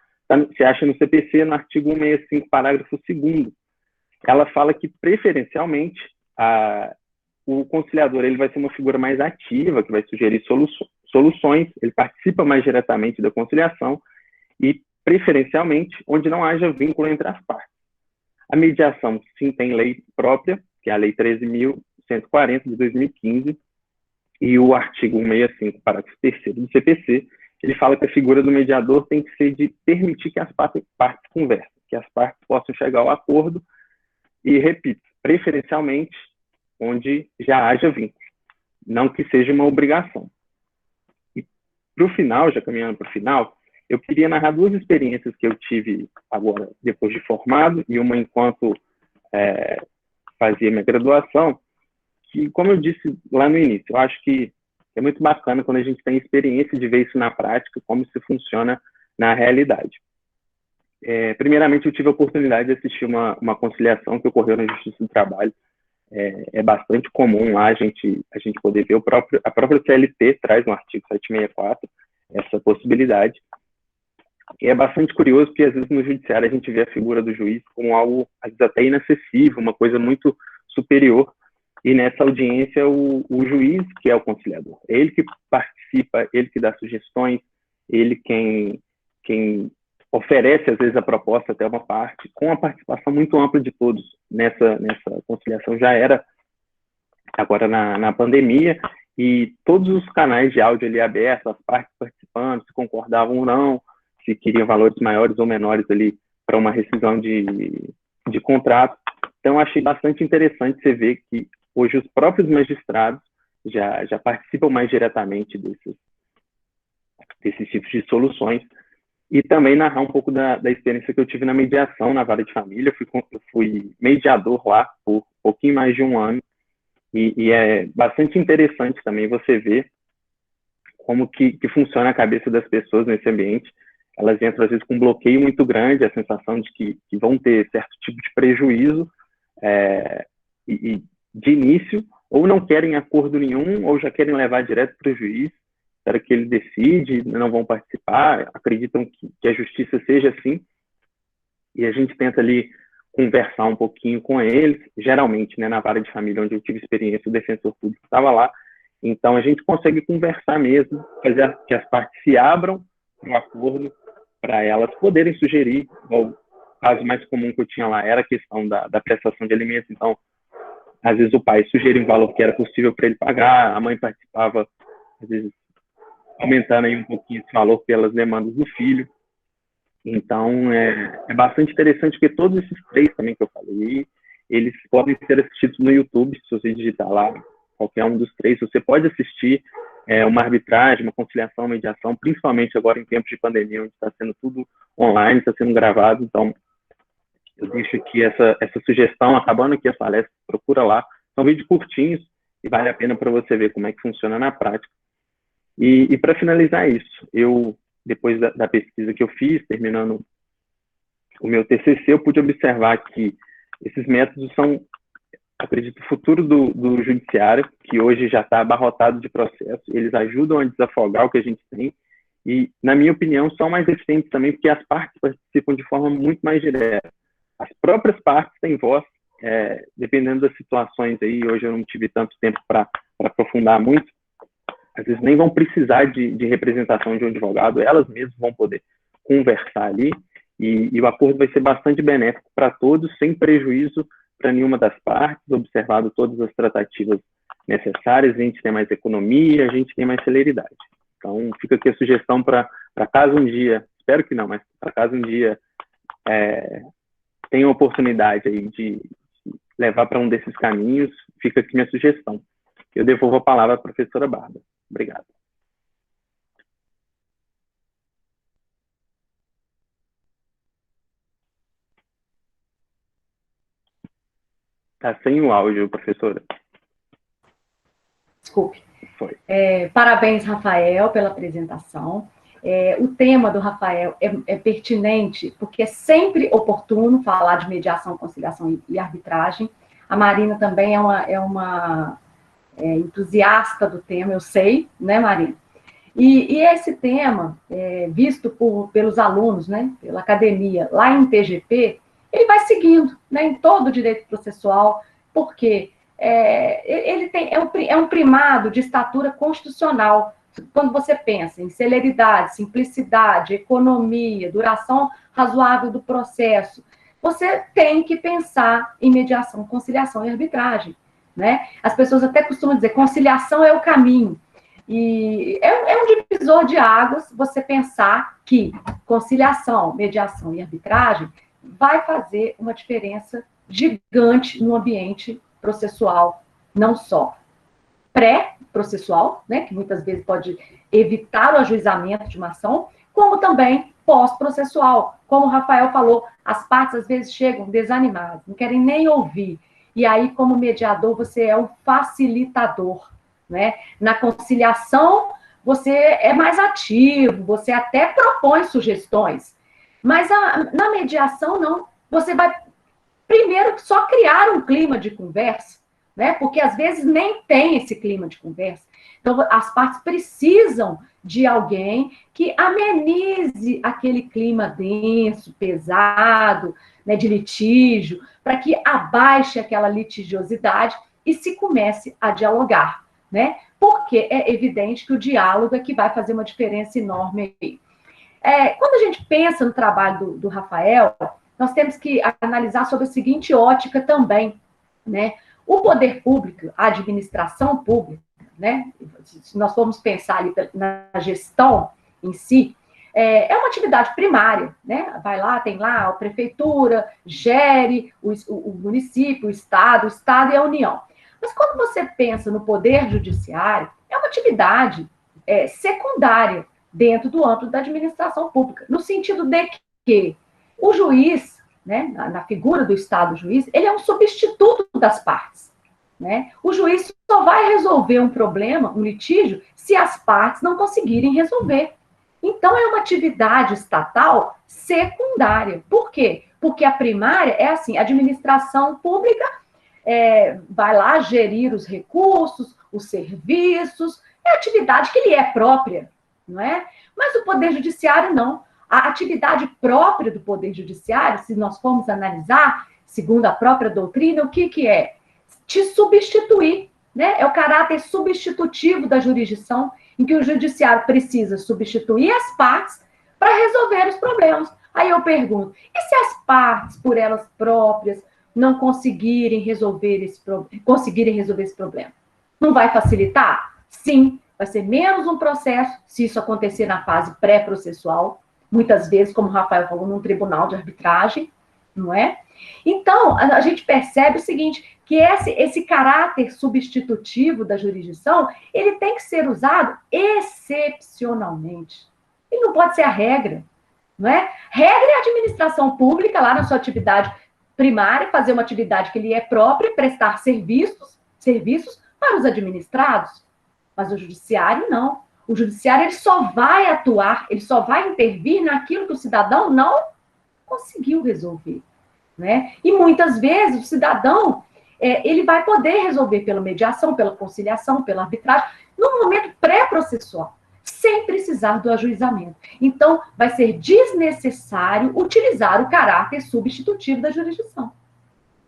se acha no CPC, no artigo 165, parágrafo 2º. Ela fala que, preferencialmente, o conciliador ele vai ser uma figura mais ativa, que vai sugerir soluções, ele participa mais diretamente da conciliação e, preferencialmente, onde não haja vínculo entre as partes. A mediação, sim, tem lei própria, que é a Lei 13.140, de 2015, e o artigo 165, parágrafo 3º do CPC, ele fala que a figura do mediador tem que ser de permitir que as partes conversem, que as partes possam chegar ao acordo e, repito, preferencialmente, onde já haja vínculo, não que seja uma obrigação. E para o final, já caminhando para o final, eu queria narrar 2 experiências que eu tive agora, depois de formado, e uma enquanto fazia minha graduação, que, como eu disse lá no início, eu acho que é muito bacana quando a gente tem experiência de ver isso na prática, como isso funciona na realidade. Primeiramente, eu tive a oportunidade de assistir uma conciliação que ocorreu na Justiça do Trabalho. É bastante comum lá a gente poder ver a própria CLT traz no artigo 764 essa possibilidade. E é bastante curioso porque, às vezes, no judiciário a gente vê a figura do juiz como algo, às vezes, até inacessível, uma coisa muito superior. E nessa audiência, o juiz, que é o conciliador, ele que participa, ele que dá sugestões, ele quem oferece, às vezes, a proposta até uma parte, com a participação muito ampla de todos nessa conciliação. Já era agora na pandemia, e todos os canais de áudio ali abertos, as partes participando, se concordavam ou não, se queriam valores maiores ou menores ali para uma rescisão de contrato. Então, achei bastante interessante você ver que hoje os próprios magistrados já participam mais diretamente desses tipos de soluções. E também narrar um pouco da experiência que eu tive na mediação na vara de família. Eu fui mediador lá por um pouquinho mais de um ano. E é bastante interessante também você ver como que funciona a cabeça das pessoas nesse ambiente. Elas entram, às vezes, com um bloqueio muito grande, a sensação de que vão ter certo tipo de prejuízo e de início, ou não querem acordo nenhum, ou já querem levar direto para o juiz, para que ele decide, não vão participar, acreditam que a justiça seja assim, e a gente tenta ali conversar um pouquinho com eles, geralmente, né, na vara de família, onde eu tive experiência, o defensor público estava lá, então a gente consegue conversar mesmo, fazer que as partes se abram para um acordo, para elas poderem sugerir. O caso mais comum que eu tinha lá era a questão da prestação de alimentos. Então, às vezes o pai sugeria um valor que era possível para ele pagar, a mãe participava, às vezes, aumentando aí um pouquinho esse valor pelas demandas do filho. Então, é bastante interessante, porque todos esses 3 também que eu falei, eles podem ser assistidos no YouTube, se você digitar lá, qualquer um dos 3, você pode assistir uma arbitragem, uma conciliação, uma mediação, principalmente agora em tempos de pandemia, onde está sendo tudo online, está sendo gravado. Então, eu deixo aqui essa sugestão, acabando aqui a palestra, procura lá. São vídeos curtinhos e vale a pena para você ver como é que funciona na prática. E para finalizar isso, eu, depois da pesquisa que eu fiz, terminando o meu TCC, eu pude observar que esses métodos são, acredito, o futuro do judiciário, que hoje já está abarrotado de processos. Eles ajudam a desafogar o que a gente tem e, na minha opinião, são mais eficientes também porque as partes participam de forma muito mais direta. As próprias partes têm voz, dependendo das situações aí. Hoje eu não tive tanto tempo para aprofundar muito. Às vezes nem vão precisar de representação de um advogado, elas mesmas vão poder conversar ali e o acordo vai ser bastante benéfico para todos, sem prejuízo para nenhuma das partes, observado todas as tratativas necessárias, a gente tem mais economia, a gente tem mais celeridade. Então, fica aqui a sugestão para caso um dia, espero que não, mas para caso um dia tenha a oportunidade aí de levar para um desses caminhos, fica aqui minha sugestão. Eu devolvo a palavra à professora Bárbara. Obrigado. Está sem o áudio, professora. Desculpe. Foi. Parabéns, Rafael, pela apresentação. O tema do Rafael é pertinente, porque é sempre oportuno falar de mediação, conciliação e arbitragem. A Marina também é uma entusiasta do tema, eu sei, né, Marina? E esse tema, visto pelos alunos, né, pela academia, lá em TGP, ele vai seguindo, né, em todo o direito processual, porque ele é um primado de estatura constitucional. Quando você pensa em celeridade, simplicidade, economia, duração razoável do processo, você tem que pensar em mediação, conciliação e arbitragem, né? As pessoas até costumam dizer, conciliação é o caminho. E é um divisor de águas você pensar que conciliação, mediação e arbitragem vai fazer uma diferença gigante no ambiente processual, não só pré-processual, né, que muitas vezes pode evitar o ajuizamento de uma ação, como também pós-processual. Como o Rafael falou, as partes às vezes chegam desanimadas, não querem nem ouvir. E aí, como mediador, você é um facilitador, né? Na conciliação, você é mais ativo, você até propõe sugestões. Mas na mediação, não. Você vai, primeiro, só criar um clima de conversa, né? Porque às vezes nem tem esse clima de conversa. Então, as partes precisam de alguém que amenize aquele clima denso, pesado, né, de litígio, para que abaixe aquela litigiosidade e se comece a dialogar, né? Porque é evidente que o diálogo é que vai fazer uma diferença enorme aí. Quando a gente pensa no trabalho do Rafael, nós temos que analisar sobre a seguinte ótica também, né? O poder público, a administração pública, né? Se nós formos pensar ali na gestão em si, é uma atividade primária, né? Vai lá, tem lá a prefeitura, gere o município, o Estado e a União. Mas quando você pensa no poder judiciário, é uma atividade secundária dentro do âmbito da administração pública, no sentido de que o juiz, né, na figura do Estado-juiz, ele é um substituto das partes, né? O juiz só vai resolver um problema, um litígio, se as partes não conseguirem resolver. Então, é uma atividade estatal secundária. Por quê? Porque a primária é assim, a administração pública vai lá gerir os recursos, os serviços, é a atividade que lhe é própria, não é? Mas o Poder Judiciário não. A atividade própria do Poder Judiciário, se nós formos analisar, segundo a própria doutrina, o que é? Te substituir, né? É o caráter substitutivo da jurisdição, em que o Judiciário precisa substituir as partes para resolver os problemas. Aí eu pergunto, e se as partes, por elas próprias, não conseguirem resolver esse problema? Não vai facilitar? Sim, vai ser menos um processo, se isso acontecer na fase pré-processual, muitas vezes, como o Rafael falou, num tribunal de arbitragem, não é? Então, a gente percebe o seguinte, que esse caráter substitutivo da jurisdição, ele tem que ser usado excepcionalmente. Ele não pode ser a regra, não é? Regra é a administração pública, lá na sua atividade primária, fazer uma atividade que lhe é própria, prestar serviços para os administrados. Mas o judiciário, não. O judiciário, ele só vai atuar, ele só vai intervir naquilo que o cidadão não conseguiu resolver, né? E muitas vezes o cidadão, ele vai poder resolver pela mediação, pela conciliação, pela arbitragem, no momento pré-processual, sem precisar do ajuizamento. Então, vai ser desnecessário utilizar o caráter substitutivo da jurisdição,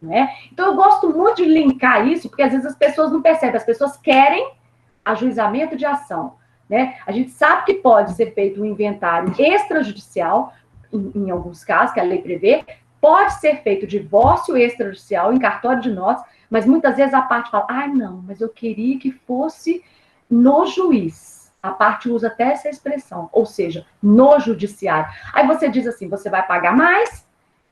né? Então, eu gosto muito de linkar isso, porque às vezes as pessoas não percebem, as pessoas querem ajuizamento de ação, né? A gente sabe que pode ser feito um inventário extrajudicial, em alguns casos, que a lei prevê, pode ser feito divórcio extrajudicial em cartório de notas, mas muitas vezes a parte fala, não, mas eu queria que fosse no juiz. A parte usa até essa expressão, ou seja, no judiciário. Aí você diz assim, você vai pagar mais,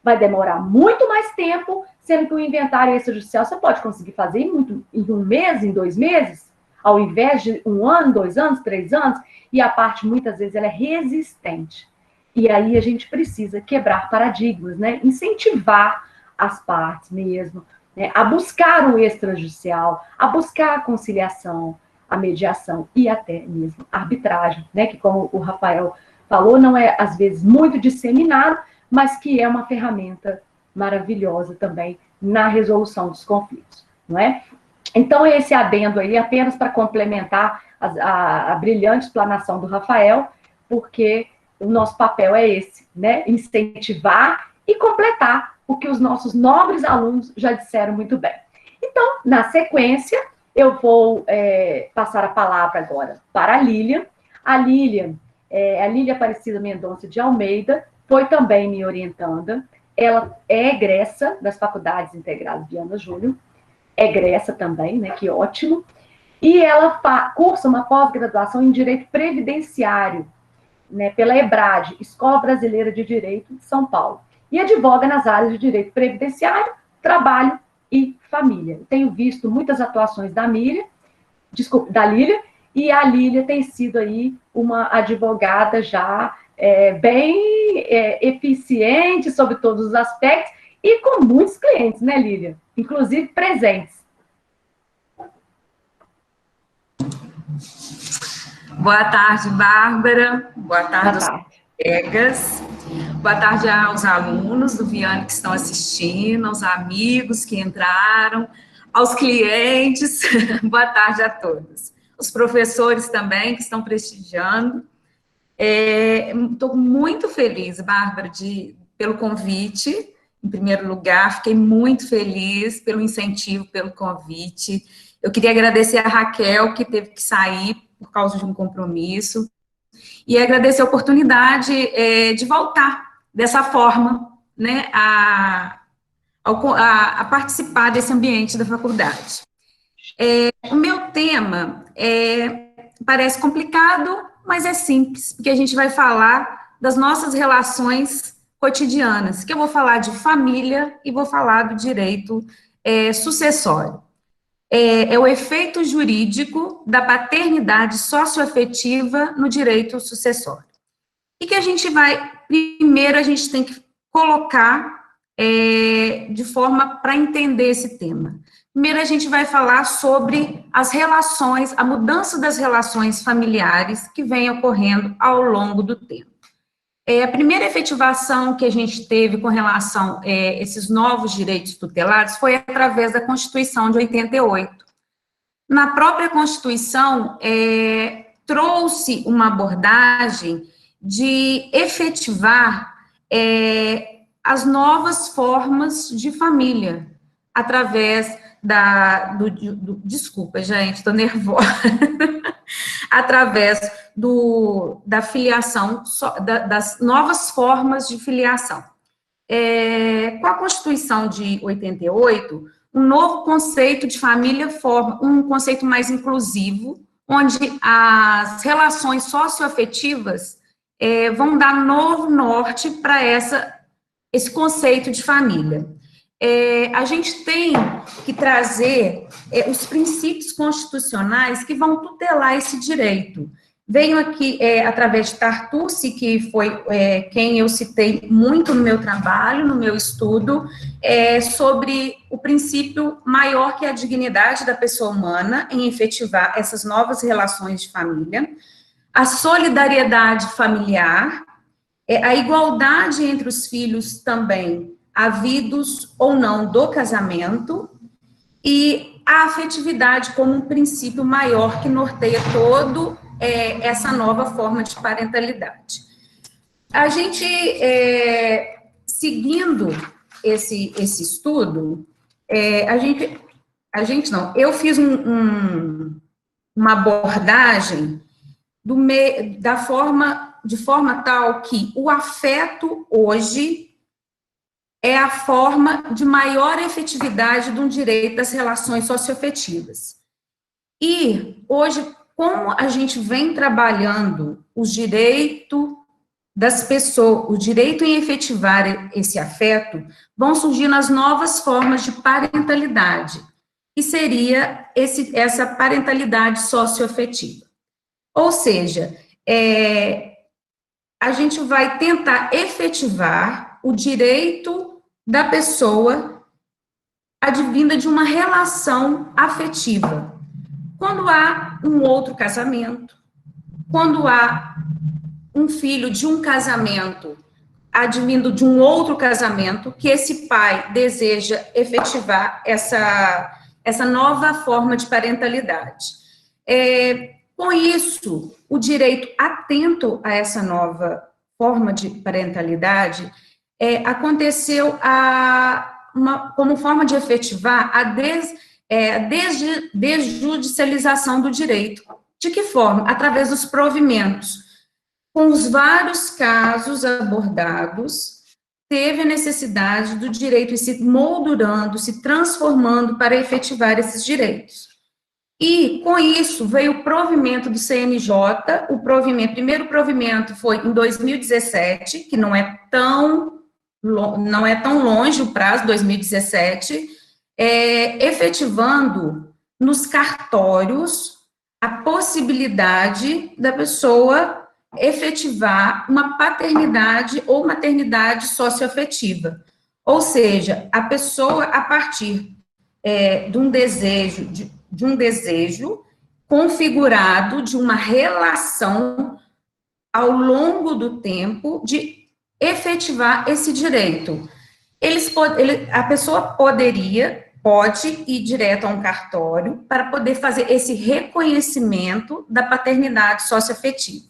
vai demorar muito mais tempo, sendo que o inventário extrajudicial você pode conseguir fazer em 1 mês, em 2 meses, ao invés de 1 ano, 2 anos, 3 anos, e a parte, muitas vezes, ela é resistente. E aí a gente precisa quebrar paradigmas, né? Incentivar as partes mesmo, né? A buscar o extrajudicial, a buscar a conciliação, a mediação e até mesmo a arbitragem, né? Que, como o Rafael falou, não é, às vezes, muito disseminado, mas que é uma ferramenta maravilhosa também na resolução dos conflitos, não é? Então, esse adendo aí, apenas para complementar a brilhante explanação do Rafael, porque o nosso papel é esse, né? Incentivar e completar o que os nossos nobres alunos já disseram muito bem. Então, na sequência, eu vou passar a palavra agora para a Lília. A Lília Aparecida Mendonça de Almeida foi também minha orientanda. Ela é egressa das Faculdades Integradas Viana Júnior, egressa também, né? Que ótimo. E ela cursa uma pós-graduação em Direito Previdenciário, né, pela EBRAD, Escola Brasileira de Direito de São Paulo, e advoga nas áreas de Direito Previdenciário, Trabalho e Família. Tenho visto muitas atuações da Lília, e a Lília tem sido aí uma advogada já bem eficiente sobre todos os aspectos, e com muitos clientes, né, Lília? Inclusive presentes. Boa tarde, Bárbara. Boa tarde aos colegas. Boa tarde aos alunos do Viana que estão assistindo, aos amigos que entraram, aos clientes. Boa tarde a todos. Os professores também que estão prestigiando. Estou muito feliz, Bárbara, pelo convite. Em primeiro lugar, fiquei muito feliz pelo incentivo, pelo convite. Eu queria agradecer a Raquel, que teve que sair por causa de um compromisso, e agradecer a oportunidade de voltar dessa forma, né, a participar desse ambiente da faculdade. O meu tema parece complicado, mas é simples, porque a gente vai falar das nossas relações cotidianas, que eu vou falar de família e vou falar do direito sucessório. É o efeito jurídico da paternidade socioafetiva no direito sucessório. E que primeiro a gente tem que colocar de forma para entender esse tema. Primeiro a gente vai falar sobre as relações, a mudança das relações familiares que vem ocorrendo ao longo do tempo. A primeira efetivação que a gente teve com relação a esses novos direitos tutelados foi através da Constituição de 88. Na própria Constituição, trouxe uma abordagem de efetivar as novas formas de família, através desculpa, gente, estou nervosa. Através da filiação, das novas formas de filiação. Com a Constituição de 88, um novo conceito de família forma um conceito mais inclusivo, onde as relações socioafetivas vão dar novo norte para esse conceito de família. A gente tem que trazer os princípios constitucionais que vão tutelar esse direito. Venho aqui, através de Tartucci, que foi quem eu citei muito no meu trabalho, no meu estudo, sobre o princípio maior que a dignidade da pessoa humana em efetivar essas novas relações de família, a solidariedade familiar, a igualdade entre os filhos também, havidos ou não do casamento, e a afetividade como um princípio maior que norteia todo essa nova forma de parentalidade. A gente, seguindo esse estudo, eu fiz uma abordagem de forma tal que o afeto hoje é a forma de maior efetividade de um direito das relações socioafetivas. E hoje, como a gente vem trabalhando os direitos das pessoas, o direito em efetivar esse afeto, vão surgindo as novas formas de parentalidade, que seria essa parentalidade socioafetiva. Ou seja, a gente vai tentar efetivar o direito da pessoa advinda de uma relação afetiva. Quando há um outro casamento, quando há um filho de um casamento advindo de um outro casamento, que esse pai deseja efetivar essa nova forma de parentalidade. Com isso, o direito atento a essa nova forma de parentalidade aconteceu como forma de efetivar a desjudicialização do direito. De que forma? Através dos provimentos. Com os vários casos abordados, teve a necessidade do direito ir se moldurando, se transformando para efetivar esses direitos. E, com isso, veio o provimento do CNJ, o primeiro provimento foi em 2017, que não é tão longe o prazo, 2017, efetivando nos cartórios a possibilidade da pessoa efetivar uma paternidade ou maternidade socioafetiva. Ou seja, a pessoa, a partir de um desejo configurado de uma relação ao longo do tempo de efetivar esse direito. A pessoa pode ir direto a um cartório para poder fazer esse reconhecimento da paternidade socioafetiva.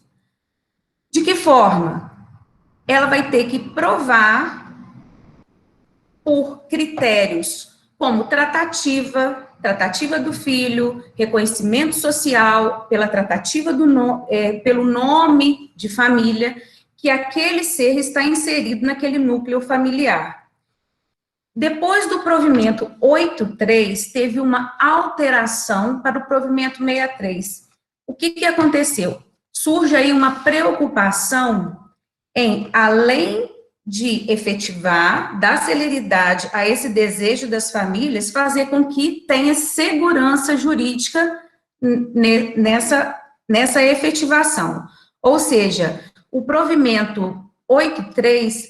De que forma? Ela vai ter que provar por critérios como tratativa do filho, reconhecimento social, pela tratativa pelo nome de família, que aquele ser está inserido naquele núcleo familiar. Depois do provimento 83, teve uma alteração para o provimento 63. O que aconteceu? Surge aí uma preocupação em, além de efetivar, dar celeridade a esse desejo das famílias, fazer com que tenha segurança jurídica nessa efetivação. Ou seja, o provimento 83,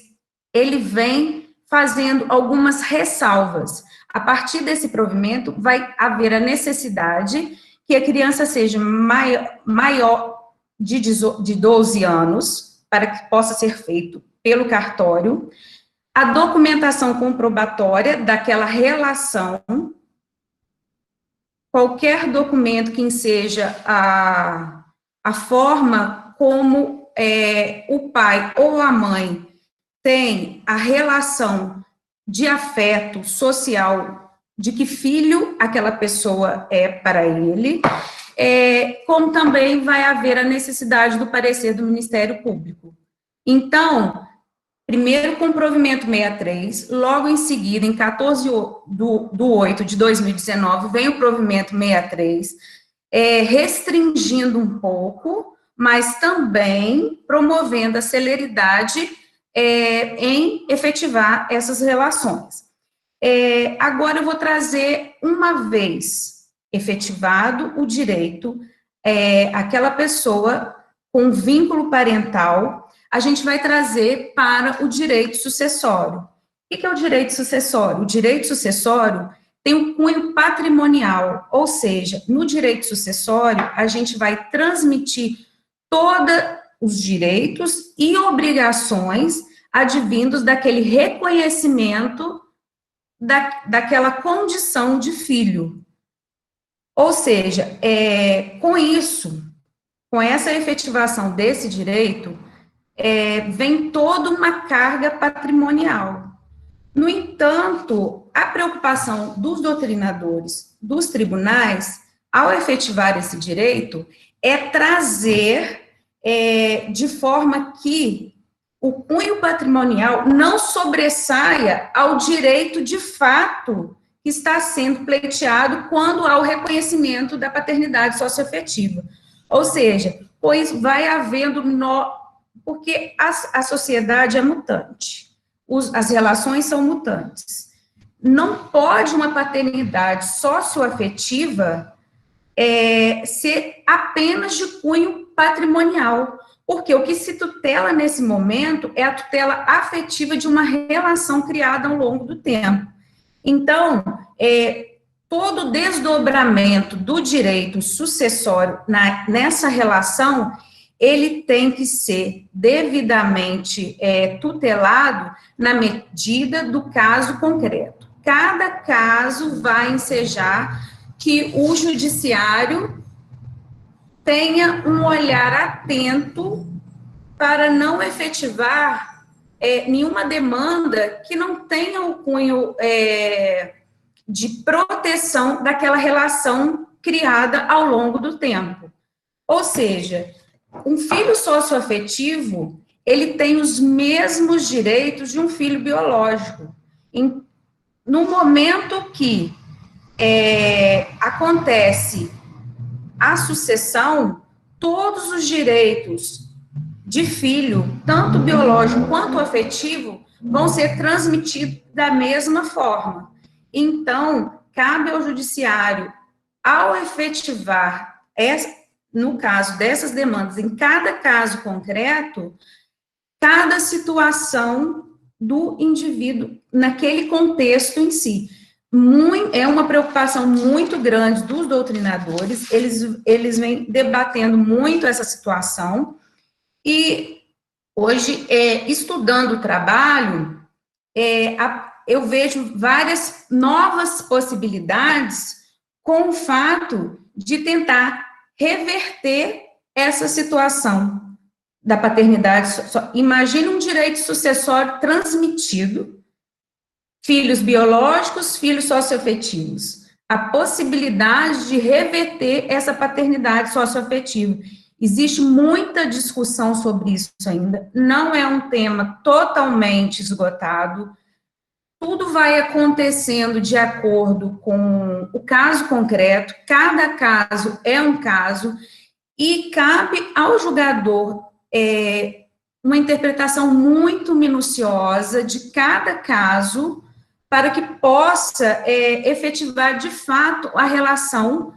ele vem fazendo algumas ressalvas. A partir desse provimento, vai haver a necessidade que a criança seja maior de 12 anos, para que possa ser feito pelo cartório, a documentação comprobatória daquela relação, qualquer documento que enseja a forma como o pai ou a mãe tem a relação de afeto social, de que filho aquela pessoa é para ele, como também vai haver a necessidade do parecer do Ministério Público. Então, primeiro com o provimento 63, logo em seguida, em 14 de 8 de 2019, vem o provimento 63, restringindo um pouco, mas também promovendo a celeridade em efetivar essas relações. Agora eu vou trazer, uma vez efetivado o direito, aquela pessoa com vínculo parental, a gente vai trazer para o direito sucessório. O que é o direito sucessório? O direito sucessório tem um cunho patrimonial, ou seja, no direito sucessório, a gente vai transmitir todos os direitos e obrigações advindos daquele reconhecimento daquela condição de filho. Ou seja, com isso, com essa efetivação desse direito, vem toda uma carga patrimonial. No entanto, a preocupação dos doutrinadores, dos tribunais, ao efetivar esse direito, é trazer de forma que o cunho patrimonial não sobressaia ao direito de fato que está sendo pleiteado quando há o reconhecimento da paternidade socioafetiva. Ou seja, pois vai havendo porque a sociedade é mutante, as relações são mutantes. Não pode uma paternidade socioafetiva ser apenas de cunho patrimonial, porque o que se tutela nesse momento é a tutela afetiva de uma relação criada ao longo do tempo. Então, todo o desdobramento do direito sucessório nessa relação, ele tem que ser devidamente tutelado na medida do caso concreto. Cada caso vai ensejar que o judiciário tenha um olhar atento para não efetivar nenhuma demanda que não tenha o cunho de proteção daquela relação criada ao longo do tempo. Ou seja, um filho socioafetivo, ele tem os mesmos direitos de um filho biológico. No momento que acontece a sucessão, todos os direitos de filho, tanto biológico quanto afetivo, vão ser transmitidos da mesma forma. Então, cabe ao judiciário, ao efetivar, no caso dessas demandas, em cada caso concreto, cada situação do indivíduo naquele contexto em si. É uma preocupação muito grande dos doutrinadores, eles vêm debatendo muito essa situação, e hoje, estudando o trabalho, eu vejo várias novas possibilidades com o fato de tentar reverter essa situação da paternidade. Imagine um direito sucessório transmitido, filhos biológicos, filhos socioafetivos. A possibilidade de reverter essa paternidade socioafetiva. Existe muita discussão sobre isso ainda, não é um tema totalmente esgotado, tudo vai acontecendo de acordo com o caso concreto, cada caso é um caso, e cabe ao julgador uma interpretação muito minuciosa de cada caso, para que possa efetivar de fato a relação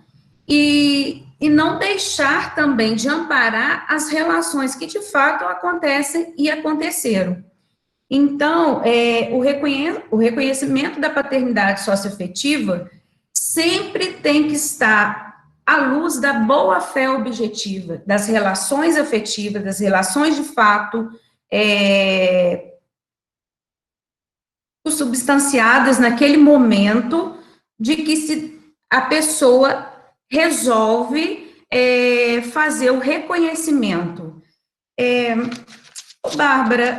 e não deixar também de amparar as relações que de fato acontecem e aconteceram. Então, o reconhecimento da paternidade socioafetiva sempre tem que estar à luz da boa-fé objetiva, das relações afetivas, das relações de fato substanciadas naquele momento de que a pessoa resolve fazer o reconhecimento. Bárbara,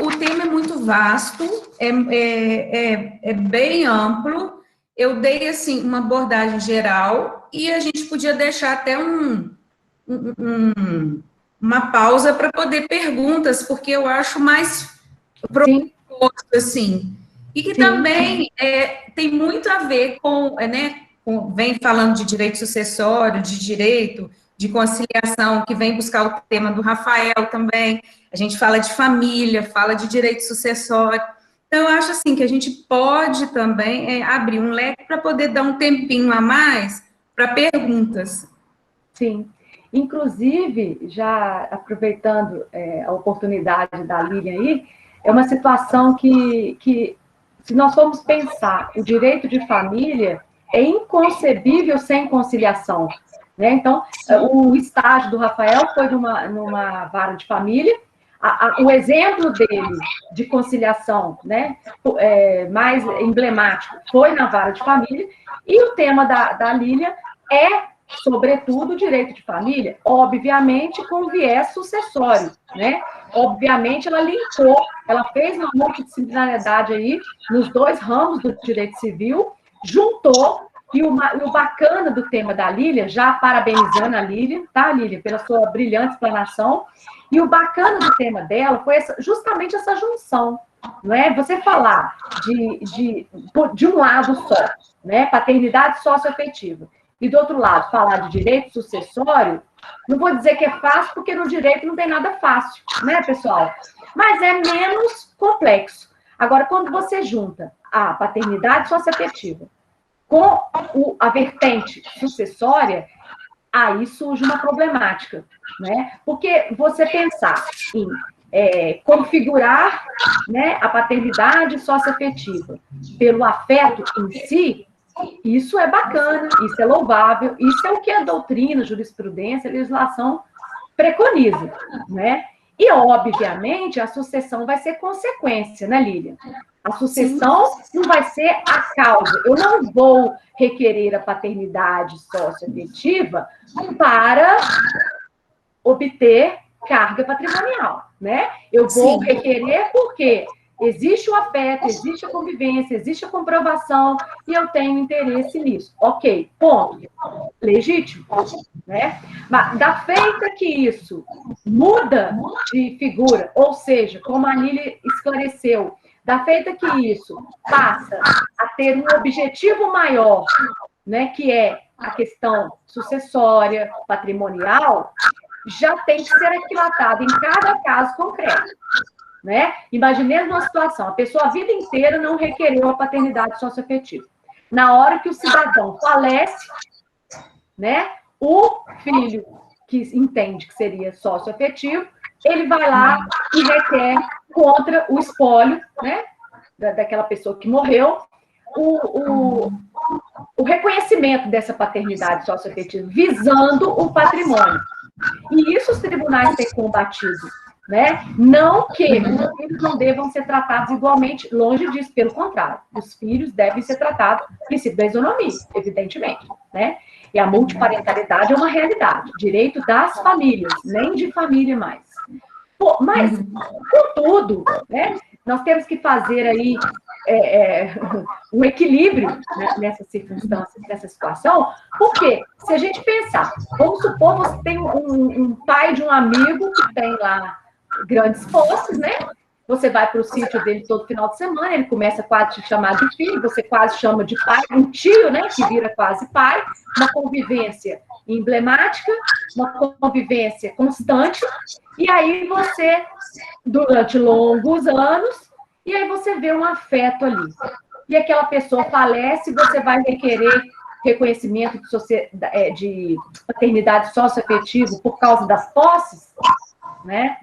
o tema é muito vasto, é bem amplo. Eu dei, assim, uma abordagem geral e a gente podia deixar até uma pausa para poder perguntas, porque eu acho mais proposto, assim. E que também tem muito a ver com, vem falando de direito sucessório, de direito de conciliação, que vem buscar o tema do Rafael também. A gente fala de família, fala de direito sucessório. Então, eu acho assim que a gente pode também abrir um leque para poder dar um tempinho a mais para perguntas. Sim. Inclusive, já aproveitando a oportunidade da Lilian aí, é uma situação que, se nós formos pensar, o direito de família é inconcebível sem conciliação, né? Então, o estágio do Rafael foi numa vara de família. O exemplo dele de conciliação, né, mais emblemático, foi na vara de família, e o tema da Lilian sobretudo, o direito de família, obviamente com viés sucessório, né? Obviamente, ela linkou, ela fez uma multidisciplinariedade aí nos dois ramos do direito civil, juntou, e o bacana do tema da Lilian, já parabenizando a Lilian, tá, Lilian, pela sua brilhante explanação, e o bacana do tema dela foi justamente essa junção, não é? Você falar de um lado só, né, paternidade socioafetiva, e do outro lado, falar de direito sucessório, não vou dizer que é fácil, porque no direito não tem nada fácil, né, pessoal? Mas é menos complexo. Agora, quando você junta a paternidade socioafetiva com a vertente sucessória, aí surge uma problemática, né? Porque você pensar em configurar, né, a paternidade socioafetiva pelo afeto em si, isso é bacana, isso é louvável, isso é o que a doutrina, a jurisprudência, a legislação preconiza, né? E, obviamente, a sucessão vai ser consequência, né, Lilian? A sucessão não vai ser a causa. Eu não vou requerer a paternidade socioafetiva para obter carga patrimonial, né? Eu vou requerer porque existe o afeto, existe a convivência, existe a comprovação e eu tenho interesse nisso. Ok, ponto. Legítimo, né? Mas da feita que isso muda de figura, ou seja, como a Lília esclareceu, da feita que isso passa a ter um objetivo maior, né, que é a questão sucessória, patrimonial, já tem que ser aquilatado em cada caso concreto, né? Imaginemos uma situação, a pessoa a vida inteira não requereu a paternidade socioafetiva. Na hora que o cidadão falece, né, o filho que entende que seria socioafetivo, ele vai lá e requer contra o espólio, né, daquela pessoa que morreu, o reconhecimento dessa paternidade socioafetiva, visando o patrimônio. E isso os tribunais têm combatido, né? Não que os filhos não devam ser tratados igualmente, longe disso, pelo contrário, os filhos devem ser tratados no princípio da isonomia, evidentemente, né? E a multiparentalidade é uma realidade, direito das famílias, nem de família mais. Pô, mas, contudo, né, nós temos que fazer aí um equilíbrio, né, nessa circunstância, nessa situação, porque se a gente pensar, vamos supor você tem um pai de um amigo que tem lá grandes posses, né? Você vai para o sítio dele todo final de semana, ele começa quase a te chamar de filho, você quase chama de pai, um tio, né, que vira quase pai, uma convivência emblemática, uma convivência constante, e aí você, durante longos anos, e aí você vê um afeto ali. E aquela pessoa falece, você vai requerer reconhecimento de paternidade socioafetivo por causa das posses, né?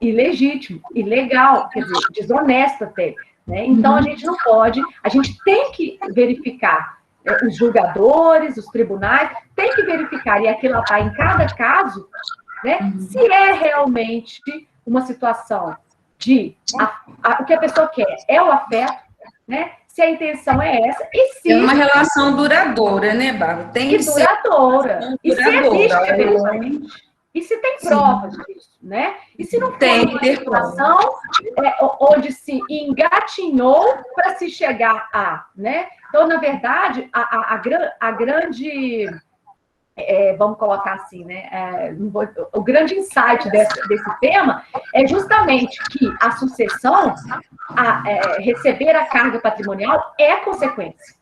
Ilegítimo, ilegal, quer dizer, desonesto até, né? Então, a gente não pode, a gente tem que verificar, os julgadores, os tribunais, tem que verificar e aquilatar em cada caso, né, se é realmente uma situação de o que a pessoa quer é o afeto, né? Se a intenção é essa, e se... É uma relação duradoura, né, Bárbara? Tem que ser duradoura. E se existe efetivamente. E se tem provas disso, né? E se não tem uma situação onde se engatinhou para se chegar a, né? Então, na verdade, a grande... vamos colocar assim, né? O grande insight desse tema é justamente que a sucessão, receber a carga patrimonial é consequência,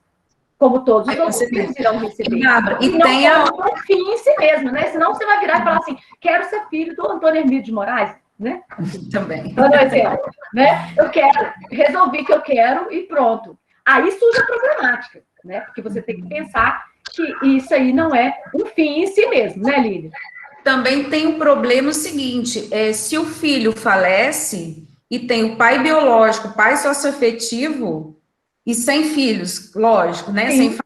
como todos os outros filhos irão receber. E não tem um fim em si mesmo, né? Senão você vai virar e falar assim, quero ser filho do Antônio Hermídio de Moraes, né? Também. Né? Eu quero, resolvi que eu quero e pronto. Aí surge a problemática, né? Porque você tem que pensar que isso aí não é um fim em si mesmo, né, Lília? Também tem um problema seguinte, se o filho falece e tem o pai biológico, o pai socioafetivo, e sem filhos, lógico, né? Sem...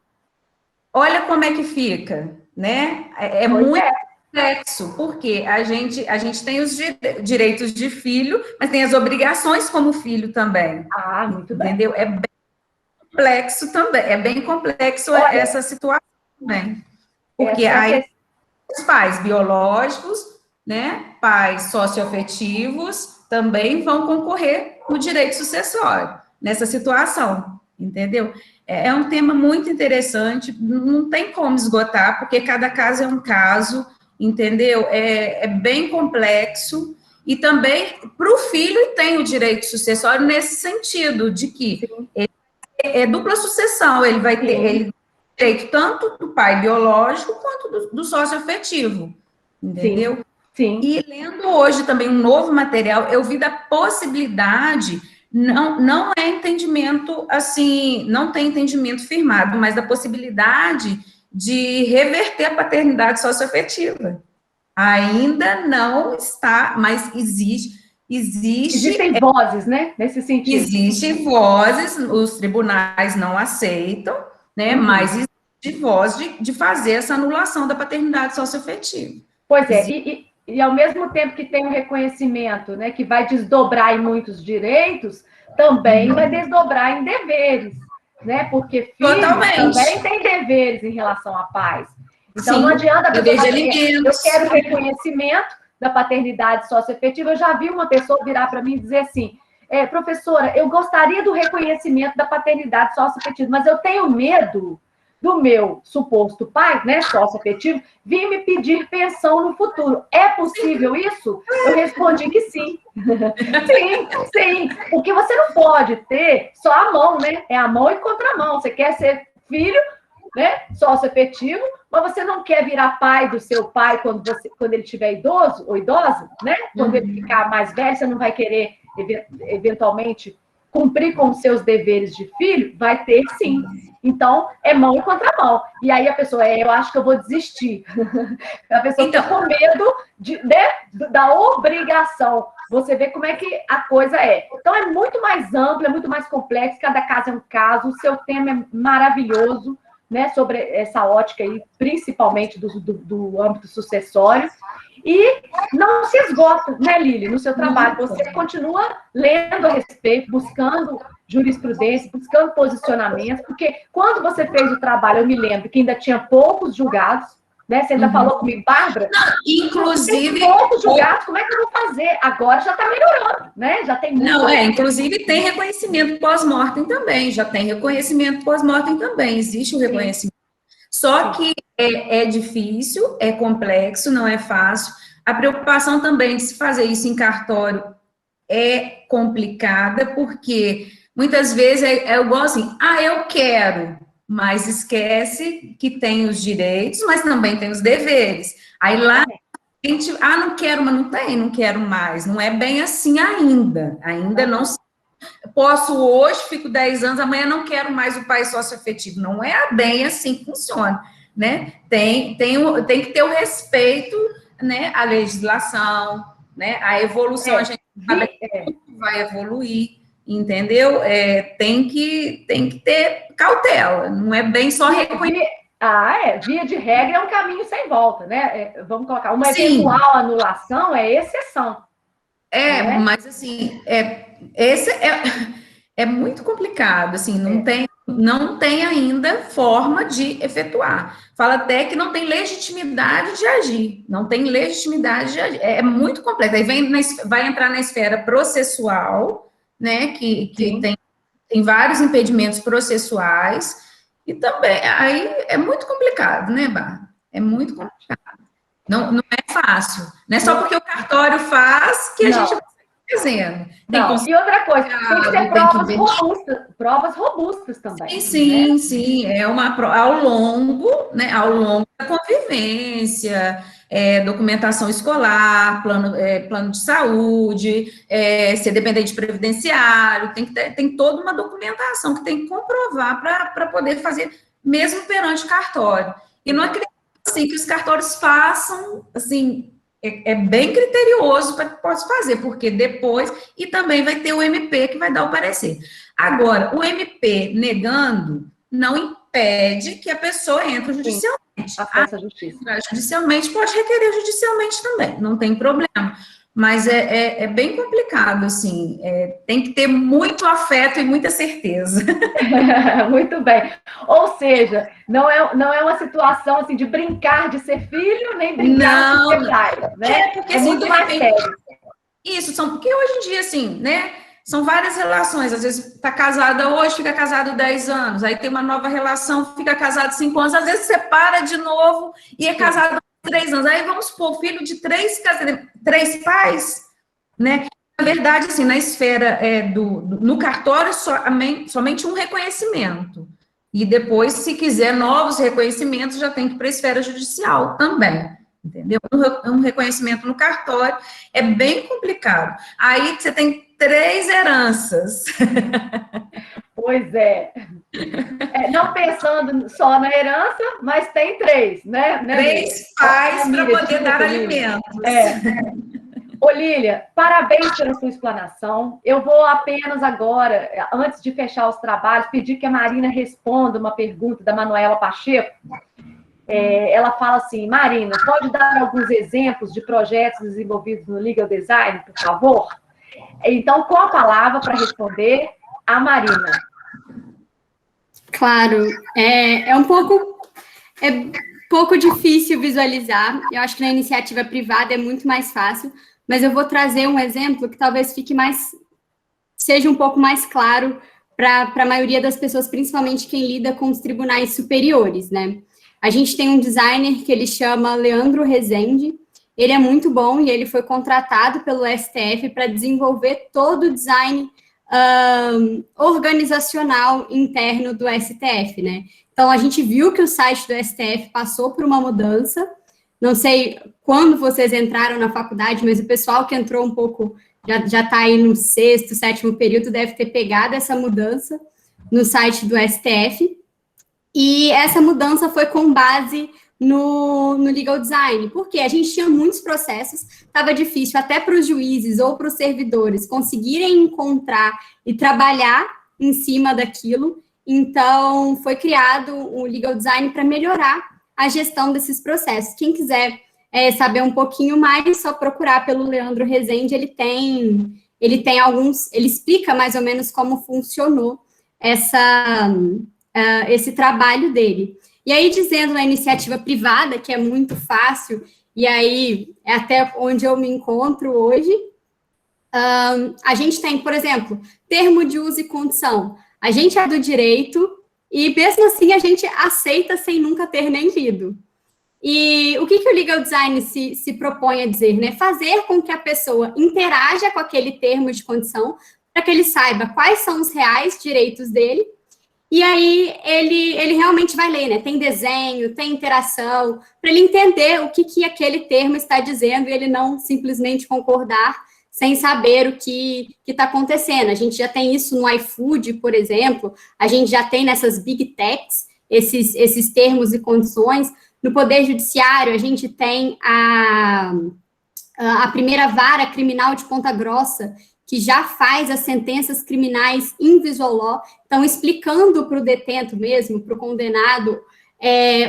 Olha como é que fica, né? É muito complexo, porque a gente tem os direitos de filho, mas tem as obrigações como filho também. Ah, muito bem. Entendeu? É bem complexo também, é bem complexo essa situação também. Porque aí os pais biológicos, né, pais socioafetivos, também vão concorrer no direito sucessório, nessa situação, entendeu? É um tema muito interessante, não tem como esgotar, porque cada caso é um caso, entendeu? É bem complexo, e também para o filho tem o direito sucessório nesse sentido, de que é dupla sucessão, ele vai ter direito tanto do pai biológico quanto do socioafetivo, entendeu? Sim. E lendo hoje também um novo material, eu vi da possibilidade, não é entendimento, assim, não tem entendimento firmado, mas da possibilidade de reverter a paternidade socioafetiva. Ainda não está, mas existem vozes, né, nesse sentido. Existem vozes, os tribunais não aceitam, né, mas existe voz de fazer essa anulação da paternidade socioafetiva. Pois é, E ao mesmo tempo que tem o reconhecimento, né, que vai desdobrar em muitos direitos, também vai desdobrar em deveres, né? Porque filhos também têm deveres em relação à pais. Então, não adianta a pessoa falar, eu quero reconhecimento da paternidade socioafetiva. Eu já vi uma pessoa virar para mim e dizer assim, professora, eu gostaria do reconhecimento da paternidade socioafetiva, mas eu tenho medo do meu suposto pai, né, socioafetivo, vir me pedir pensão no futuro. É possível isso? Eu respondi que sim. Sim. Porque você não pode ter só a mão, né? É a mão e contramão. Você quer ser filho, né, socioafetivo, mas você não quer virar pai do seu pai quando ele estiver idoso ou idosa, né? Quando ele ficar mais velho, você não vai querer, eventualmente, cumprir com os seus deveres de filho? Vai ter sim. Então, é mão e contramão. E aí a pessoa, eu acho que eu vou desistir. A pessoa fica com medo da obrigação. Você vê como é que a coisa é. Então, é muito mais amplo, é muito mais complexo, cada caso é um caso, o seu tema é maravilhoso, né, sobre essa ótica aí, principalmente do âmbito sucessório. E não se esgota, né, Lili, no seu trabalho. Você continua lendo a respeito, buscando jurisprudência, buscando posicionamento, porque quando você fez o trabalho, eu me lembro que ainda tinha poucos julgados, né? Você ainda falou comigo, Bárbara? Inclusive... Tem poucos julgados, como é que eu vou fazer? Agora já está melhorando, né? Já tem muito... Não, inclusive tem reconhecimento pós-mortem também, já tem reconhecimento pós-mortem também, existe o reconhecimento. Só que é difícil, é complexo, não é fácil. A preocupação também de se fazer isso em cartório é complicada, porque muitas vezes é igual assim, eu quero, mas esquece que tem os direitos, mas também tem os deveres. Aí lá a gente, não quero, mas não quero mais. Não é bem assim ainda não sei. Posso hoje, fico 10 anos, amanhã não quero mais o pai socioafetivo. Não é bem assim que funciona, né? Tem que ter o respeito, né, à legislação, né? A evolução, a gente sabe que vai evoluir, entendeu? Tem que ter cautela, não é bem só reconhecer. Via de regra é um caminho sem volta, né? Vamos colocar, uma eventual anulação é exceção. Né? Mas assim, esse é muito complicado, assim, não tem ainda forma de efetuar. Fala até que não tem legitimidade de agir, não tem legitimidade de agir. É muito complexo. Aí vai entrar na esfera processual, né, que tem vários impedimentos processuais, e também, aí é muito complicado, né, Bárbara? É muito complicado. Não é fácil. Não é só porque o cartório faz que a gente vai fazendo. E outra coisa, tem que ser provas robustas também. Sim. É ao longo da convivência, documentação escolar, plano de saúde, ser dependente previdenciário, tem toda uma documentação que tem que comprovar para poder fazer, mesmo perante o cartório. E não acredito assim, que os cartórios façam, assim, é bem criterioso para que possa fazer, porque depois, e também vai ter o MP que vai dar o parecer. Agora, o MP negando não impede que a pessoa entre judicialmente. Acesso à justiça. Judicialmente, pode requerer judicialmente também, não tem problema. Mas é bem complicado, assim, tem que ter muito afeto e muita certeza. Muito bem. Ou seja, não é uma situação assim de brincar de ser filho, nem brincar de ser pai, né? Porque assim, muito mais sério. Isso, porque hoje em dia, assim, né, são várias relações, às vezes está casada hoje, fica casado 10 anos, aí tem uma nova relação, fica casado 5 anos, às vezes separa de novo e é casado 3 anos. Aí vamos supor, filho de 3 pais, né? Na verdade, assim, na esfera no cartório, somente um reconhecimento. E depois, se quiser novos reconhecimentos, já tem que ir para a esfera judicial também. Entendeu? Um reconhecimento no cartório é bem complicado. Aí você tem 3 heranças. Pois é. Não pensando só na herança, mas tem 3, né? 3 pais para poder dar alimentos. Ô, Lília, parabéns pela sua explanação. Eu vou apenas agora, antes de fechar os trabalhos, pedir que a Marina responda uma pergunta da Manuela Pacheco. ela fala assim, Marina, pode dar alguns exemplos de projetos desenvolvidos no Legal Design, por favor? Então, com a palavra para responder, a Marina. Claro, é um pouco difícil visualizar. Eu acho que na iniciativa privada é muito mais fácil, mas eu vou trazer um exemplo que talvez seja um pouco mais claro para a maioria das pessoas, principalmente quem lida com os tribunais superiores, né? A gente tem um designer que ele chama Leandro Rezende, ele é muito bom e ele foi contratado pelo STF para desenvolver todo o design organizacional interno do STF, né? Então, a gente viu que o site do STF passou por uma mudança, não sei quando vocês entraram na faculdade, mas o pessoal que entrou um pouco, já está aí no 6º, 7º período, deve ter pegado essa mudança no site do STF, e essa mudança foi com base no legal design, porque a gente tinha muitos processos, estava difícil até para os juízes ou para os servidores conseguirem encontrar e trabalhar em cima daquilo, então foi criado o legal design para melhorar a gestão desses processos. Quem quiser saber um pouquinho mais, é só procurar pelo Leandro Rezende, ele tem ele explica mais ou menos como funcionou esse trabalho dele. E aí, dizendo na iniciativa privada, que é muito fácil, e aí é até onde eu me encontro hoje, a gente tem, por exemplo, termo de uso e condição. A gente é do direito e, mesmo assim, a gente aceita sem nunca ter nem lido. E o que o legal design se propõe a dizer, né? Fazer com que a pessoa interaja com aquele termo de condição para que ele saiba quais são os reais direitos dele. E aí, ele realmente vai ler, né? Tem desenho, tem interação, para ele entender o que aquele termo está dizendo e ele não simplesmente concordar sem saber o que está acontecendo. A gente já tem isso no iFood, por exemplo, a gente já tem nessas big techs esses termos e condições. No Poder Judiciário, a gente tem a primeira vara criminal de Ponta Grossa, que já faz as sentenças criminais em visual law, então explicando para o detento mesmo, para o condenado,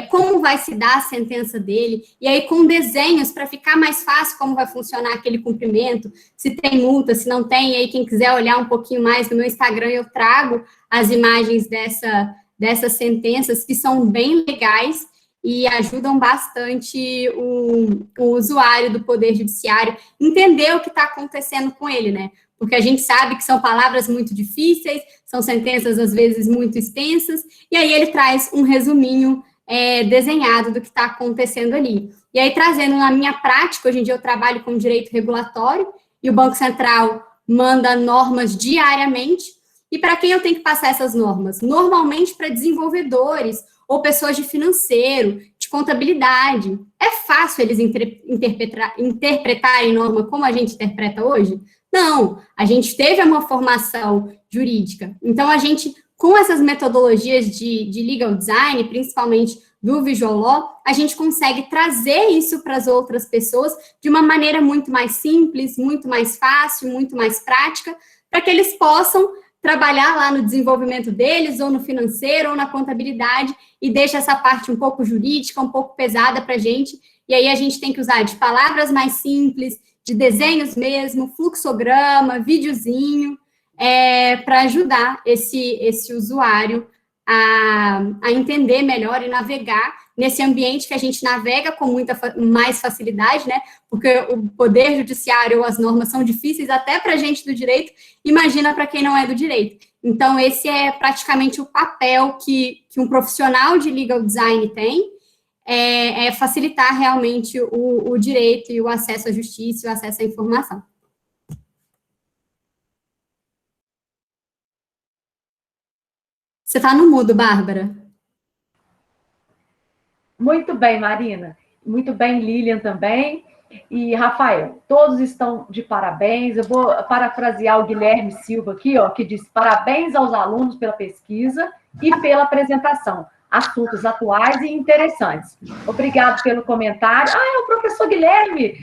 como vai se dar a sentença dele, e aí com desenhos para ficar mais fácil como vai funcionar aquele cumprimento, se tem multa, se não tem, e aí quem quiser olhar um pouquinho mais no meu Instagram, eu trago as imagens dessas sentenças, que são bem legais, e ajudam bastante o usuário do Poder Judiciário entender o que está acontecendo com ele, né? Porque a gente sabe que são palavras muito difíceis, são sentenças, às vezes, muito extensas, e aí ele traz um resuminho desenhado do que está acontecendo ali. E aí, trazendo na minha prática, hoje em dia eu trabalho com direito regulatório, e o Banco Central manda normas diariamente, e para quem eu tenho que passar essas normas? Normalmente para desenvolvedores, ou pessoas de financeiro, de contabilidade. É fácil eles interpretarem norma como a gente interpreta hoje? Não, a gente teve uma formação jurídica. Então, a gente, com essas metodologias de legal design, principalmente do visual law, a gente consegue trazer isso para as outras pessoas de uma maneira muito mais simples, muito mais fácil, muito mais prática, para que eles possam trabalhar lá no desenvolvimento deles, ou no financeiro, ou na contabilidade, e deixa essa parte um pouco jurídica, um pouco pesada para a gente, e aí a gente tem que usar de palavras mais simples, de desenhos mesmo, fluxograma, videozinho, para ajudar esse usuário a entender melhor e navegar nesse ambiente que a gente navega com muita mais facilidade, né? Porque o Poder Judiciário ou as normas são difíceis até para a gente do direito, imagina para quem não é do direito. Então, esse é praticamente o papel que um profissional de legal design tem, facilitar realmente o direito e o acesso à justiça e o acesso à informação. Você está no mudo, Bárbara. Muito bem, Marina. Muito bem, Lilian também. E, Rafael, todos estão de parabéns. Eu vou parafrasear o Guilherme Silva aqui, ó, que diz: parabéns aos alunos pela pesquisa e pela apresentação. Assuntos atuais e interessantes. Obrigado pelo comentário. Ah, é o professor Guilherme.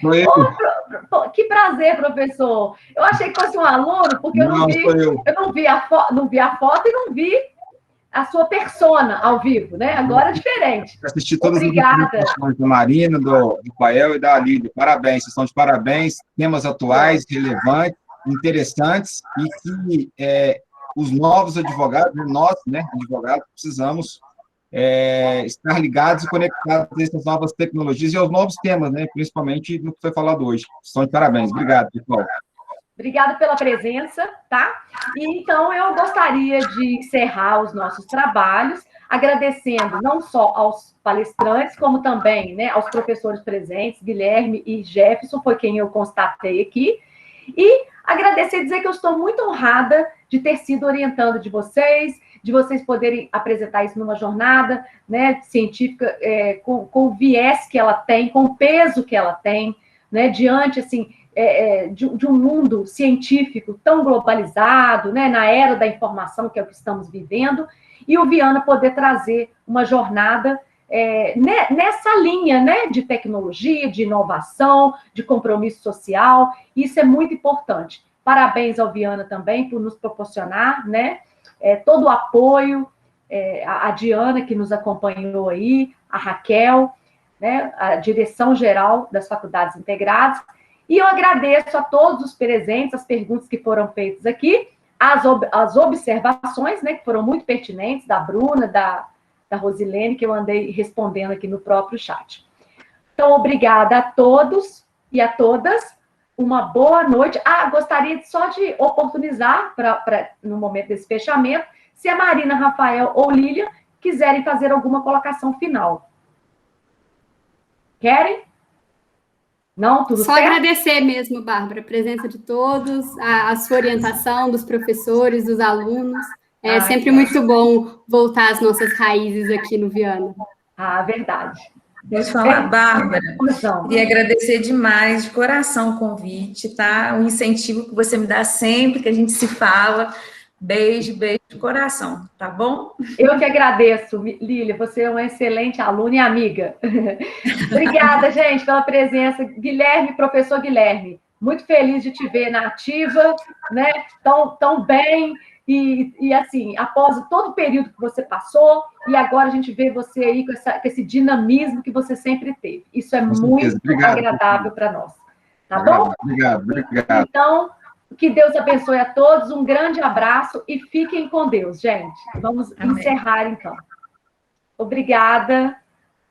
Oh, que prazer, professor. Eu achei que fosse um aluno, porque eu não vi a foto e não vi a sua persona ao vivo, né? Agora é diferente. Assisti todas Obrigada. as apresentações do Marina, do Pael e da Lídia. Parabéns, vocês estão de parabéns. Temas atuais, relevantes, interessantes, e que os novos advogados, nós, né, advogados, precisamos estar ligados e conectados a essas novas tecnologias e aos novos temas, né, principalmente no que foi falado hoje. Estão de parabéns. Obrigado, pessoal. Obrigada pela presença, tá? E, então, eu gostaria de encerrar os nossos trabalhos, agradecendo não só aos palestrantes, como também, né, aos professores presentes, Guilherme e Jefferson, foi quem eu constatei aqui, e agradecer e dizer que eu estou muito honrada de ter sido orientando de vocês poderem apresentar isso numa jornada, né, científica, com o viés que ela tem, com o peso que ela tem, né, diante, assim, de um mundo científico tão globalizado, né, na era da informação, que é o que estamos vivendo, e o Viana poder trazer uma jornada nessa linha, né, de tecnologia, de inovação, de compromisso social. Isso é muito importante. Parabéns ao Viana também por nos proporcionar, né, todo o apoio, a Diana, que nos acompanhou aí, a Raquel, né, a direção-geral das Faculdades Integradas. E eu agradeço a todos os presentes, as perguntas que foram feitas aqui, as observações, né, que foram muito pertinentes, da Bruna, da Rosilene, que eu andei respondendo aqui no próprio chat. Então, obrigada a todos e a todas. Uma boa noite. Gostaria só de oportunizar, no momento desse fechamento, se a Marina, Rafael ou Lília quiserem fazer alguma colocação final. Querem? Não, tudo Só certo? agradecer mesmo, Bárbara, a presença de todos, a sua orientação, dos professores, dos alunos. É sempre muito bom voltar às nossas raízes aqui no Viana. Verdade. Deixa eu falar, Bárbara, queria agradecer demais, de coração, o convite, tá? O incentivo que você me dá sempre que a gente se fala. Beijo, beijo de coração, tá bom? Eu que agradeço, Lília, você é uma excelente aluna e amiga. Obrigada, gente, pela presença. Guilherme, professor Guilherme, muito feliz de te ver na ativa, né? Tão bem, e assim, após todo o período que você passou, e agora a gente vê você aí com esse dinamismo que você sempre teve. Isso é muito agradável para nós. Tá bom? Obrigado. Então, que Deus abençoe a todos, um grande abraço e fiquem com Deus, gente. Vamos encerrar, então. Obrigada.